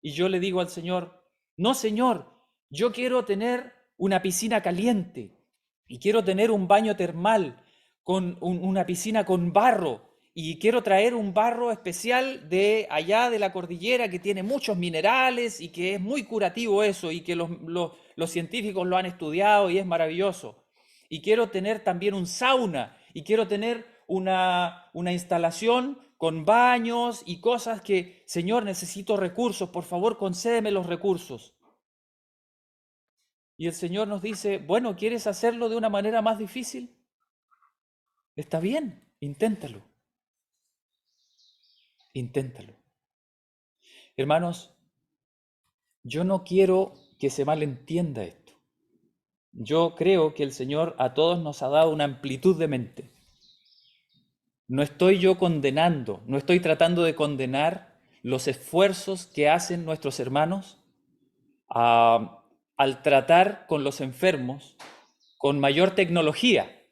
A: Y yo le digo al Señor, no, Señor, yo quiero tener una piscina caliente y quiero tener un baño termal con una piscina con barro. Y quiero traer un barro especial de allá de la cordillera que tiene muchos minerales y que es muy curativo eso y que los científicos lo han estudiado y es maravilloso. Y quiero tener también un sauna y quiero tener una instalación con baños y cosas que, Señor, necesito recursos, por favor, concédeme los recursos. Y el Señor nos dice, bueno, ¿quieres hacerlo de una manera más difícil? Está bien, inténtalo. Inténtalo. Hermanos, yo no quiero que se malentienda esto. Yo creo que el Señor a todos nos ha dado una amplitud de mente. No estoy yo condenando, no estoy tratando de condenar los esfuerzos que hacen nuestros hermanos al tratar con los enfermos con mayor tecnología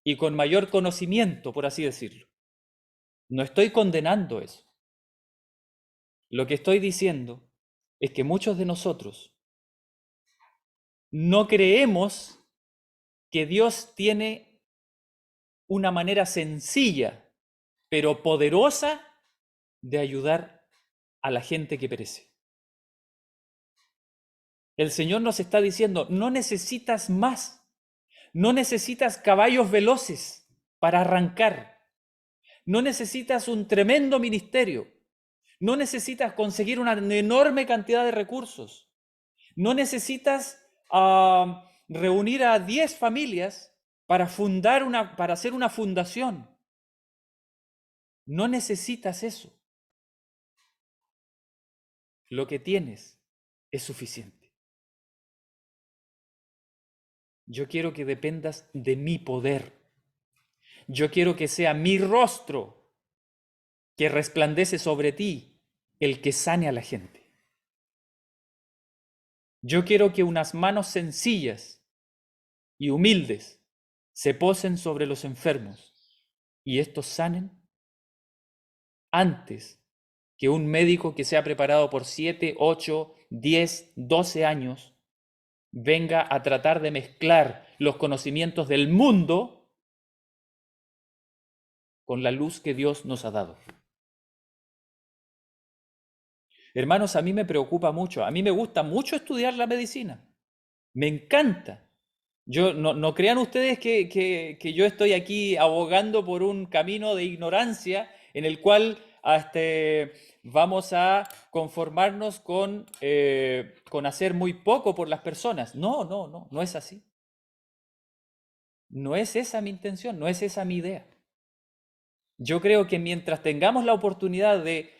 A: y con mayor conocimiento, por así decirlo. No estoy condenando eso. Lo que estoy diciendo es que muchos de nosotros no creemos que Dios tiene una manera sencilla, pero poderosa de ayudar a la gente que perece. El Señor nos está diciendo, no necesitas más, no necesitas caballos veloces para arrancar, no necesitas un tremendo ministerio, no necesitas conseguir una enorme cantidad de recursos, no necesitas reunir a 10 familias para hacer una fundación. No necesitas eso. Lo que tienes es suficiente. Yo quiero que dependas de mi poder. Yo quiero que sea mi rostro que resplandece sobre ti el que sane a la gente. Yo quiero que unas manos sencillas y humildes se posen sobre los enfermos y estos sanen antes que un médico que se ha preparado por 7, 8, 10, 12 años venga a tratar de mezclar los conocimientos del mundo con la luz que Dios nos ha dado. Hermanos, a mí me preocupa mucho, a mí me gusta mucho estudiar la medicina, me encanta. Yo, no crean ustedes que yo estoy aquí abogando por un camino de ignorancia en el cual vamos a conformarnos con hacer muy poco por las personas. No es así. No es esa mi intención, no es esa mi idea. Yo creo que mientras tengamos la oportunidad de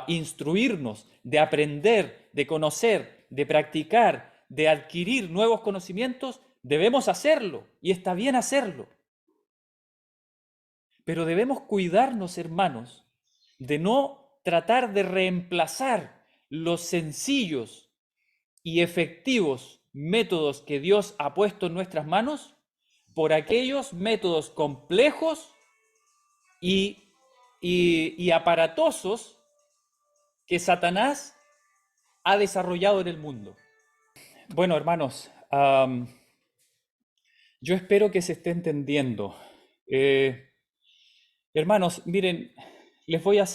A: instruirnos, de aprender, de conocer, de practicar, de adquirir nuevos conocimientos, debemos hacerlo y está bien hacerlo. Pero debemos cuidarnos, hermanos, de no tratar de reemplazar los sencillos y efectivos métodos que Dios ha puesto en nuestras manos por aquellos métodos complejos y aparatosos que Satanás ha desarrollado en el mundo. Bueno, hermanos, yo espero que se esté entendiendo. Hermanos, miren, les voy a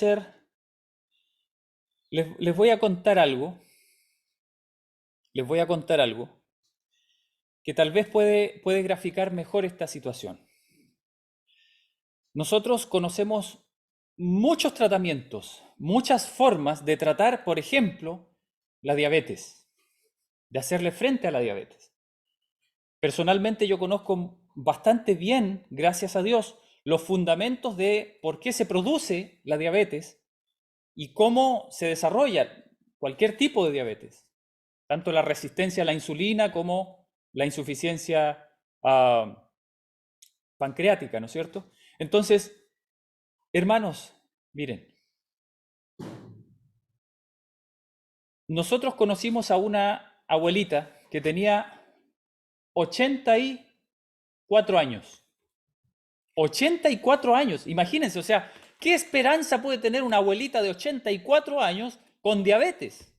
A: contar algo. Les voy a contar algo que tal vez puede graficar mejor esta situación. Nosotros conocemos muchos tratamientos, muchas formas de tratar, por ejemplo, la diabetes, de hacerle frente a la diabetes. Personalmente yo conozco bastante bien, gracias a Dios, los fundamentos de por qué se produce la diabetes y cómo se desarrolla cualquier tipo de diabetes, tanto la resistencia a la insulina como la insuficiencia pancreática, ¿no es cierto? Entonces, hermanos, miren, nosotros conocimos a una abuelita que tenía 84 años. 84 años, imagínense, o sea, ¿qué esperanza puede tener una abuelita de 84 años con diabetes?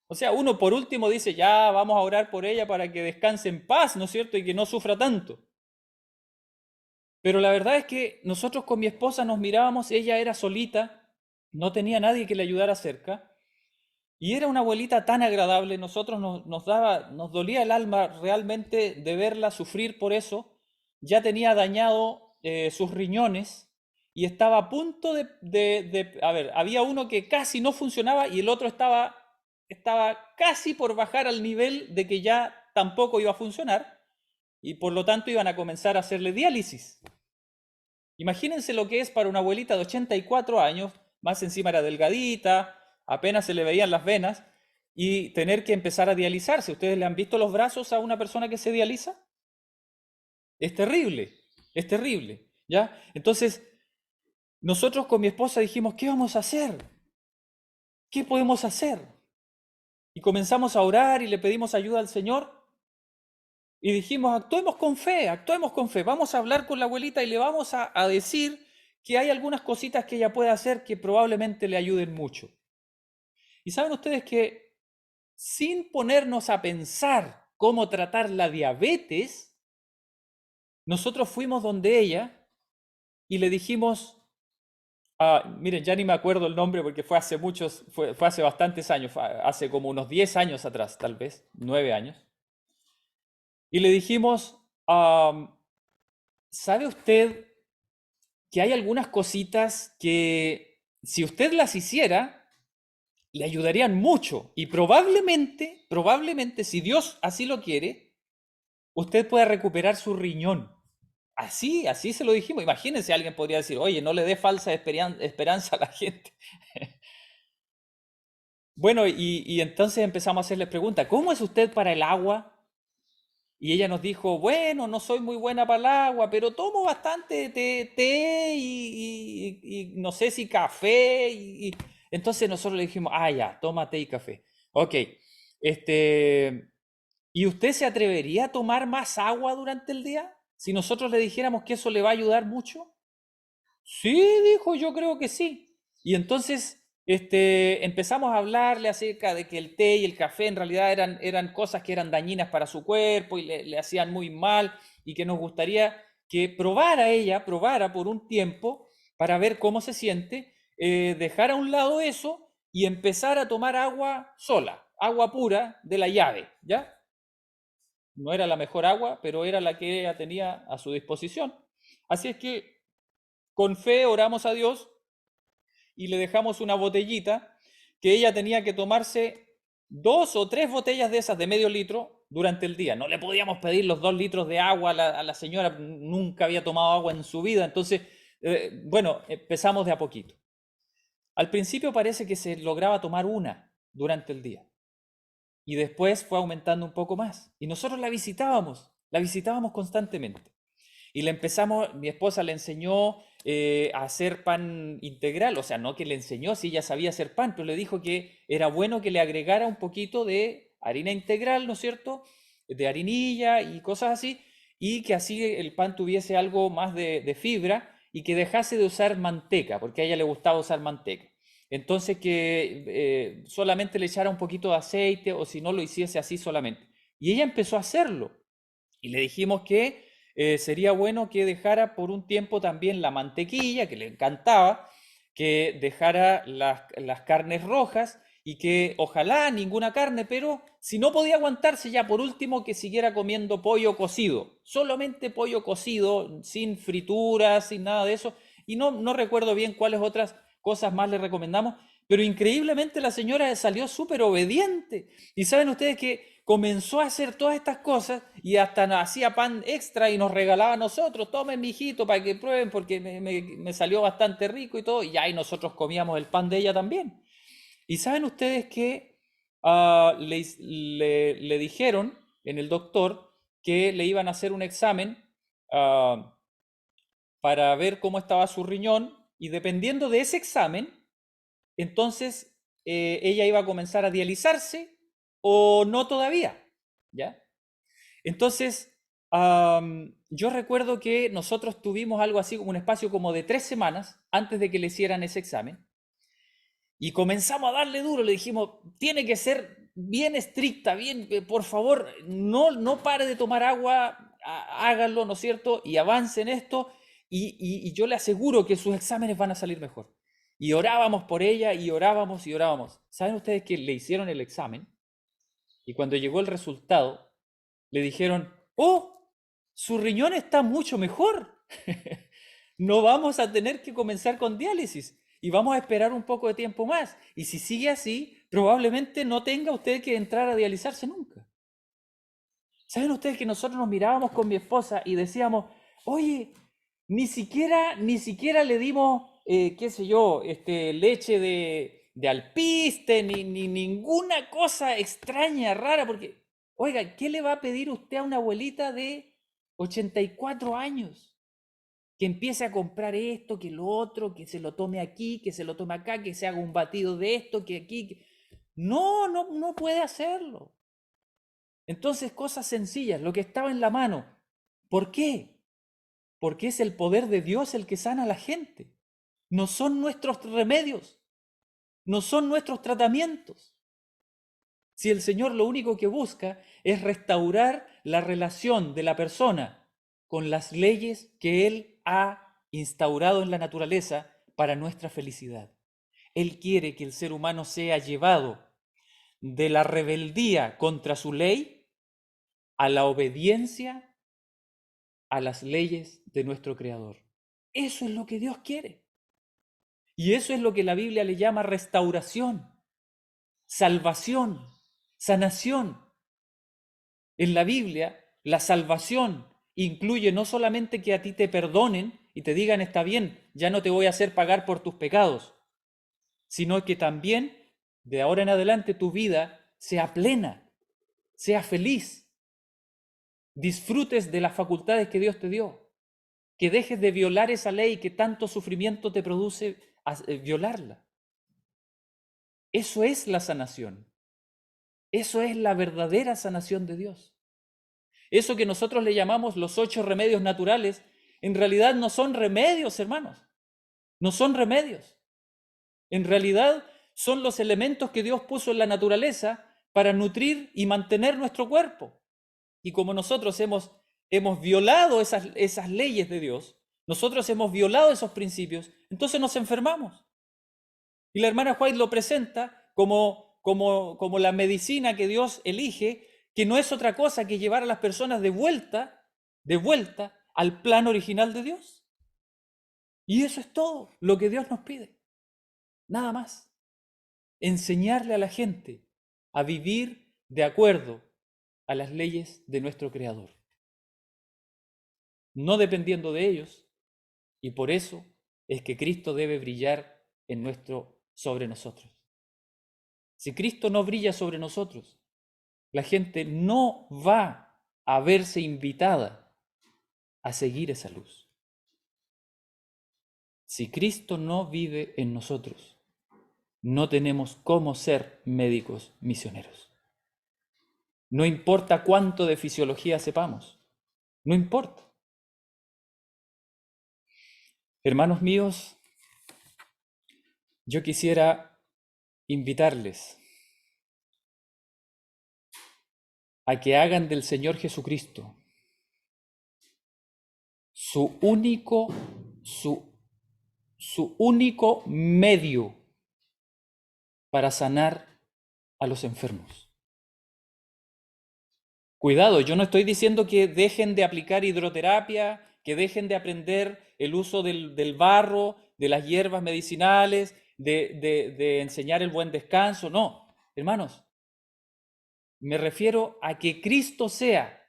A: O sea, uno por último dice, ya vamos a orar por ella para que descanse en paz, ¿no es cierto? Y que no sufra tanto. Pero la verdad es que nosotros con mi esposa nos mirábamos, ella era solita, no tenía nadie que le ayudara cerca, y era una abuelita tan agradable, nosotros nos dolía el alma realmente de verla sufrir por eso. Ya tenía dañado sus riñones y estaba a punto a ver, había uno que casi no funcionaba y el otro estaba casi por bajar al nivel de que ya tampoco iba a funcionar y por lo tanto iban a comenzar a hacerle diálisis. Imagínense lo que es para una abuelita de 84 años, más encima era delgadita, apenas se le veían las venas, y tener que empezar a dializarse. ¿Ustedes le han visto los brazos a una persona que se dializa? Es terrible, ¿ya? Entonces, nosotros con mi esposa dijimos, ¿qué vamos a hacer? ¿Qué podemos hacer? Y comenzamos a orar y le pedimos ayuda al Señor. Y dijimos, actuemos con fe, vamos a hablar con la abuelita y le vamos a decir que hay algunas cositas que ella puede hacer que probablemente le ayuden mucho. Y saben ustedes que sin ponernos a pensar cómo tratar la diabetes, nosotros fuimos donde ella y le dijimos, miren, ya ni me acuerdo el nombre porque fue hace bastantes años, hace como unos 10 años atrás, tal vez, 9 años. Y le dijimos, ¿sabe usted que hay algunas cositas que si usted las hiciera, le ayudarían mucho? Y probablemente, si Dios así lo quiere, usted pueda recuperar su riñón. Así se lo dijimos. Imagínense, alguien podría decir, oye, no le dé falsa esperanza a la gente. Bueno, y entonces empezamos a hacerle preguntas, ¿cómo es usted para el agua? Y ella nos dijo, bueno, no soy muy buena para el agua, pero tomo bastante té y no sé si café. Entonces nosotros le dijimos, ya, toma té y café. Ok, ¿y usted se atrevería a tomar más agua durante el día? Si nosotros le dijéramos que eso le va a ayudar mucho. Sí, dijo, yo creo que sí. Y entonces empezamos a hablarle acerca de que el té y el café en realidad eran cosas que eran dañinas para su cuerpo y le hacían muy mal y que nos gustaría que probara por un tiempo para ver cómo se siente, dejar a un lado eso y empezar a tomar agua sola, agua pura de la llave, ¿ya? No era la mejor agua, pero era la que ella tenía a su disposición. Así es que con fe oramos a Dios y le dejamos una botellita que ella tenía que tomarse 2 o 3 botellas de esas de medio litro durante el día. No le podíamos pedir los 2 litros de agua a la señora, nunca había tomado agua en su vida. Entonces, bueno, empezamos de a poquito. Al principio parece que se lograba tomar una durante el día. Y después fue aumentando un poco más. Y nosotros la visitábamos constantemente. Y mi esposa le enseñó a hacer pan integral, o sea, no que le enseñó si ella sabía hacer pan, pero le dijo que era bueno que le agregara un poquito de harina integral, ¿no es cierto? De harinilla y cosas así, y que así el pan tuviese algo más de fibra y que dejase de usar manteca, porque a ella le gustaba usar manteca. Entonces que solamente le echara un poquito de aceite o si no lo hiciese así solamente. Y ella empezó a hacerlo. Y le dijimos que sería bueno que dejara por un tiempo también la mantequilla, que le encantaba, que dejara las carnes rojas y que ojalá ninguna carne, pero si no podía aguantarse ya por último que siguiera comiendo pollo cocido, solamente pollo cocido, sin frituras, sin nada de eso. Y no recuerdo bien cuáles otras cosas más le recomendamos, Pero increíblemente la señora salió súper obediente. Y saben ustedes que comenzó a hacer todas estas cosas y hasta nos hacía pan extra y nos regalaba a nosotros. Tomen, mijito, para que prueben porque me salió bastante rico y todo. Y ahí nosotros comíamos el pan de ella también. Y saben ustedes que le dijeron en el doctor que le iban a hacer un examen para ver cómo estaba su riñón y dependiendo de ese examen, entonces ella iba a comenzar a dializarse o no todavía, ¿ya? Entonces, yo recuerdo que nosotros tuvimos algo así como un espacio como de 3 semanas antes de que le hicieran ese examen y comenzamos a darle duro, le dijimos, tiene que ser bien estricta, bien, por favor, no pare de tomar agua, háganlo, ¿no es cierto? Y avance en esto y yo le aseguro que sus exámenes van a salir mejor. Y orábamos por ella y orábamos y orábamos. ¿Saben ustedes que le hicieron el examen? Y cuando llegó el resultado, le dijeron, oh, su riñón está mucho mejor. No vamos a tener que comenzar con diálisis y vamos a esperar un poco de tiempo más. Y si sigue así, probablemente no tenga usted que entrar a dializarse nunca. ¿Saben ustedes que nosotros nos mirábamos con mi esposa y decíamos, oye, ni siquiera le dimos, qué sé yo, leche de alpiste, ni ninguna cosa extraña, rara, porque, oiga, ¿qué le va a pedir usted a una abuelita de 84 años? Que empiece a comprar esto, que lo otro, que se lo tome aquí, que se lo tome acá, que se haga un batido de esto, que aquí. No puede hacerlo. Entonces, cosas sencillas, lo que estaba en la mano. ¿Por qué? Porque es el poder de Dios el que sana a la gente. No son nuestros remedios, no son nuestros tratamientos. Si el Señor lo único que busca es restaurar la relación de la persona con las leyes que Él ha instaurado en la naturaleza para nuestra felicidad. Él quiere que el ser humano sea llevado de la rebeldía contra su ley a la obediencia a las leyes de nuestro Creador. Eso es lo que Dios quiere. Y eso es lo que la Biblia le llama restauración, salvación, sanación. En la Biblia, la salvación incluye no solamente que a ti te perdonen y te digan, está bien, ya no te voy a hacer pagar por tus pecados, sino que también de ahora en adelante tu vida sea plena, sea feliz, disfrutes de las facultades que Dios te dio, que dejes de violar esa ley que tanto sufrimiento te produce violarla. Eso es la sanación. Eso es la verdadera sanación de Dios. Eso que nosotros le llamamos los 8 remedios naturales, en realidad no son remedios, hermanos. No son remedios. En realidad son los elementos que Dios puso en la naturaleza para nutrir y mantener nuestro cuerpo. Y como nosotros hemos violado esas leyes de Dios, nosotros hemos violado esos principios, entonces nos enfermamos. Y la hermana White lo presenta como la medicina que Dios elige, que no es otra cosa que llevar a las personas de vuelta al plan original de Dios. Y eso es todo lo que Dios nos pide. Nada más. Enseñarle a la gente a vivir de acuerdo a las leyes de nuestro Creador, no dependiendo de ellos, y por eso es que Cristo debe brillar sobre nosotros. Si Cristo no brilla sobre nosotros, la gente no va a verse invitada a seguir esa luz. Si Cristo no vive en nosotros, no tenemos cómo ser médicos misioneros. No importa cuánto de fisiología sepamos, no importa. Hermanos míos, yo quisiera invitarles a que hagan del Señor Jesucristo su único medio para sanar a los enfermos. Cuidado, yo no estoy diciendo que dejen de aplicar hidroterapia, que dejen de aprender el uso del barro, de las hierbas medicinales, de enseñar el buen descanso. No, hermanos, me refiero a que Cristo sea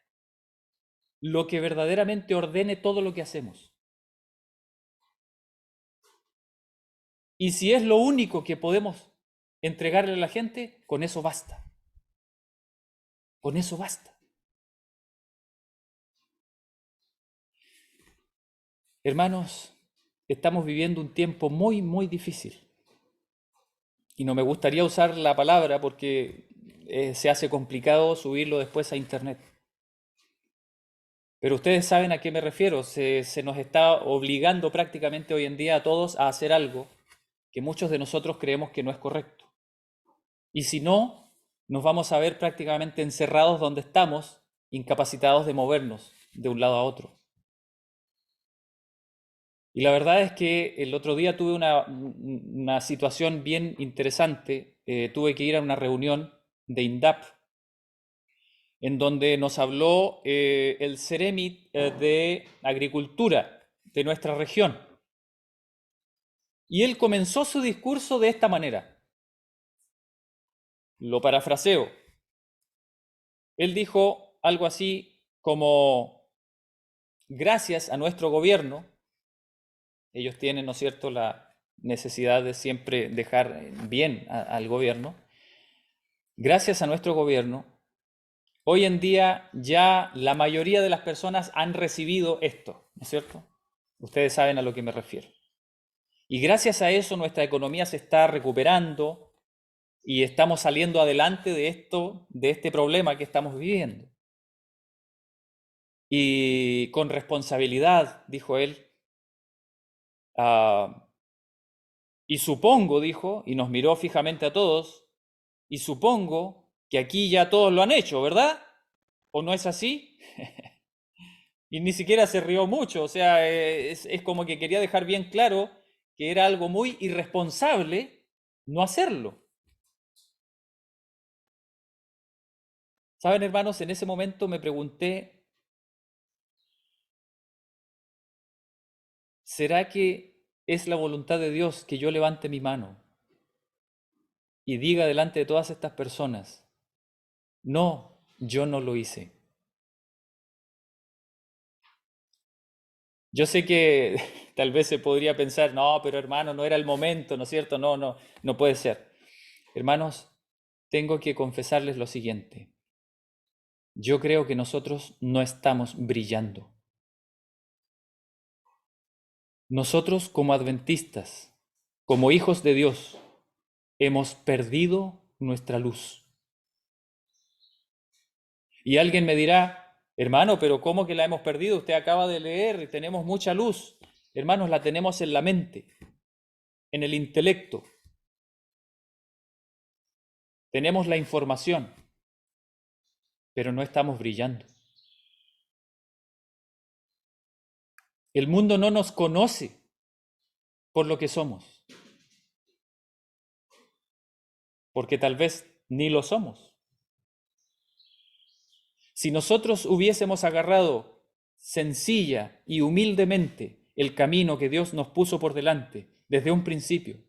A: lo que verdaderamente ordene todo lo que hacemos. Y si es lo único que podemos entregarle a la gente, con eso basta. Con eso basta. Hermanos, estamos viviendo un tiempo muy, muy difícil. Y no me gustaría usar la palabra porque se hace complicado subirlo después a internet. Pero ustedes saben a qué me refiero. Se nos está obligando prácticamente hoy en día a todos a hacer algo que muchos de nosotros creemos que no es correcto. Y si no, nos vamos a ver prácticamente encerrados donde estamos, incapacitados de movernos de un lado a otro. Y la verdad es que el otro día tuve una situación bien interesante. Tuve que ir a una reunión de INDAP, en donde nos habló el Ceremi de Agricultura de nuestra región. Y él comenzó su discurso de esta manera. Lo parafraseo. Él dijo algo así como: gracias a nuestro gobierno, ellos tienen, ¿no es cierto?, la necesidad de siempre dejar bien al gobierno. Gracias a nuestro gobierno, hoy en día ya la mayoría de las personas han recibido esto, ¿no es cierto? Ustedes saben a lo que me refiero. Y gracias a eso nuestra economía se está recuperando y estamos saliendo adelante de esto, de este problema que estamos viviendo. Y con responsabilidad, dijo él, y supongo, dijo, y nos miró fijamente a todos, y supongo que aquí ya todos lo han hecho, ¿verdad? ¿O no es así? Y ni siquiera se rió mucho, o sea, es como que quería dejar bien claro que era algo muy irresponsable no hacerlo. Saben, hermanos, en ese momento me pregunté, ¿será que es la voluntad de Dios que yo levante mi mano y diga delante de todas estas personas: no, yo no lo hice? Yo sé que tal vez se podría pensar, no, pero hermano, no era el momento, ¿no es cierto? No, no, no puede ser. Hermanos, tengo que confesarles lo siguiente. Yo creo que nosotros no estamos brillando. Nosotros como adventistas, como hijos de Dios, hemos perdido nuestra luz. Y alguien me dirá, hermano, pero ¿cómo que la hemos perdido? Usted acaba de leer y tenemos mucha luz. Hermanos, la tenemos en la mente, en el intelecto. Tenemos la información, pero no estamos brillando. El mundo no nos conoce por lo que somos, porque tal vez ni lo somos. Si nosotros hubiésemos agarrado sencilla y humildemente el camino que Dios nos puso por delante desde un principio,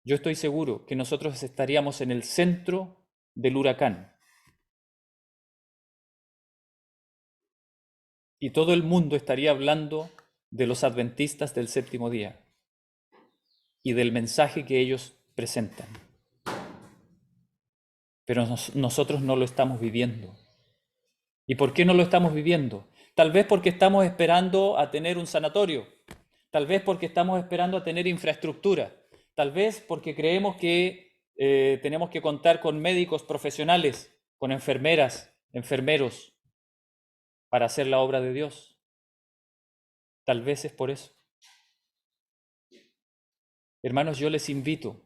A: yo estoy seguro que nosotros estaríamos en el centro del huracán. Y todo el mundo estaría hablando de los adventistas del séptimo día y del mensaje que ellos presentan. Pero nosotros no lo estamos viviendo. ¿Y por qué no lo estamos viviendo? Tal vez porque estamos esperando a tener un sanatorio, tal vez porque estamos esperando a tener infraestructura, tal vez porque creemos que tenemos que contar con médicos profesionales, con enfermeras, enfermeros, para hacer la obra de Dios. Tal vez es por eso. Hermanos, yo les invito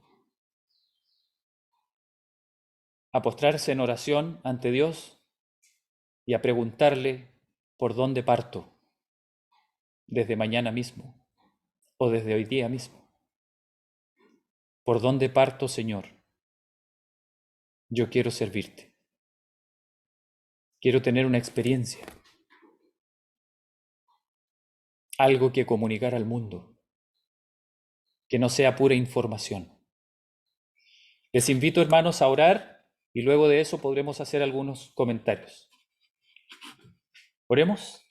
A: a postrarse en oración ante Dios y a preguntarle por dónde parto, desde mañana mismo o desde hoy día mismo. ¿Por dónde parto, Señor? Yo quiero servirte. Quiero tener una experiencia, algo que comunicar al mundo, que no sea pura información. Les invito, hermanos, a orar y luego de eso podremos hacer algunos comentarios. Oremos.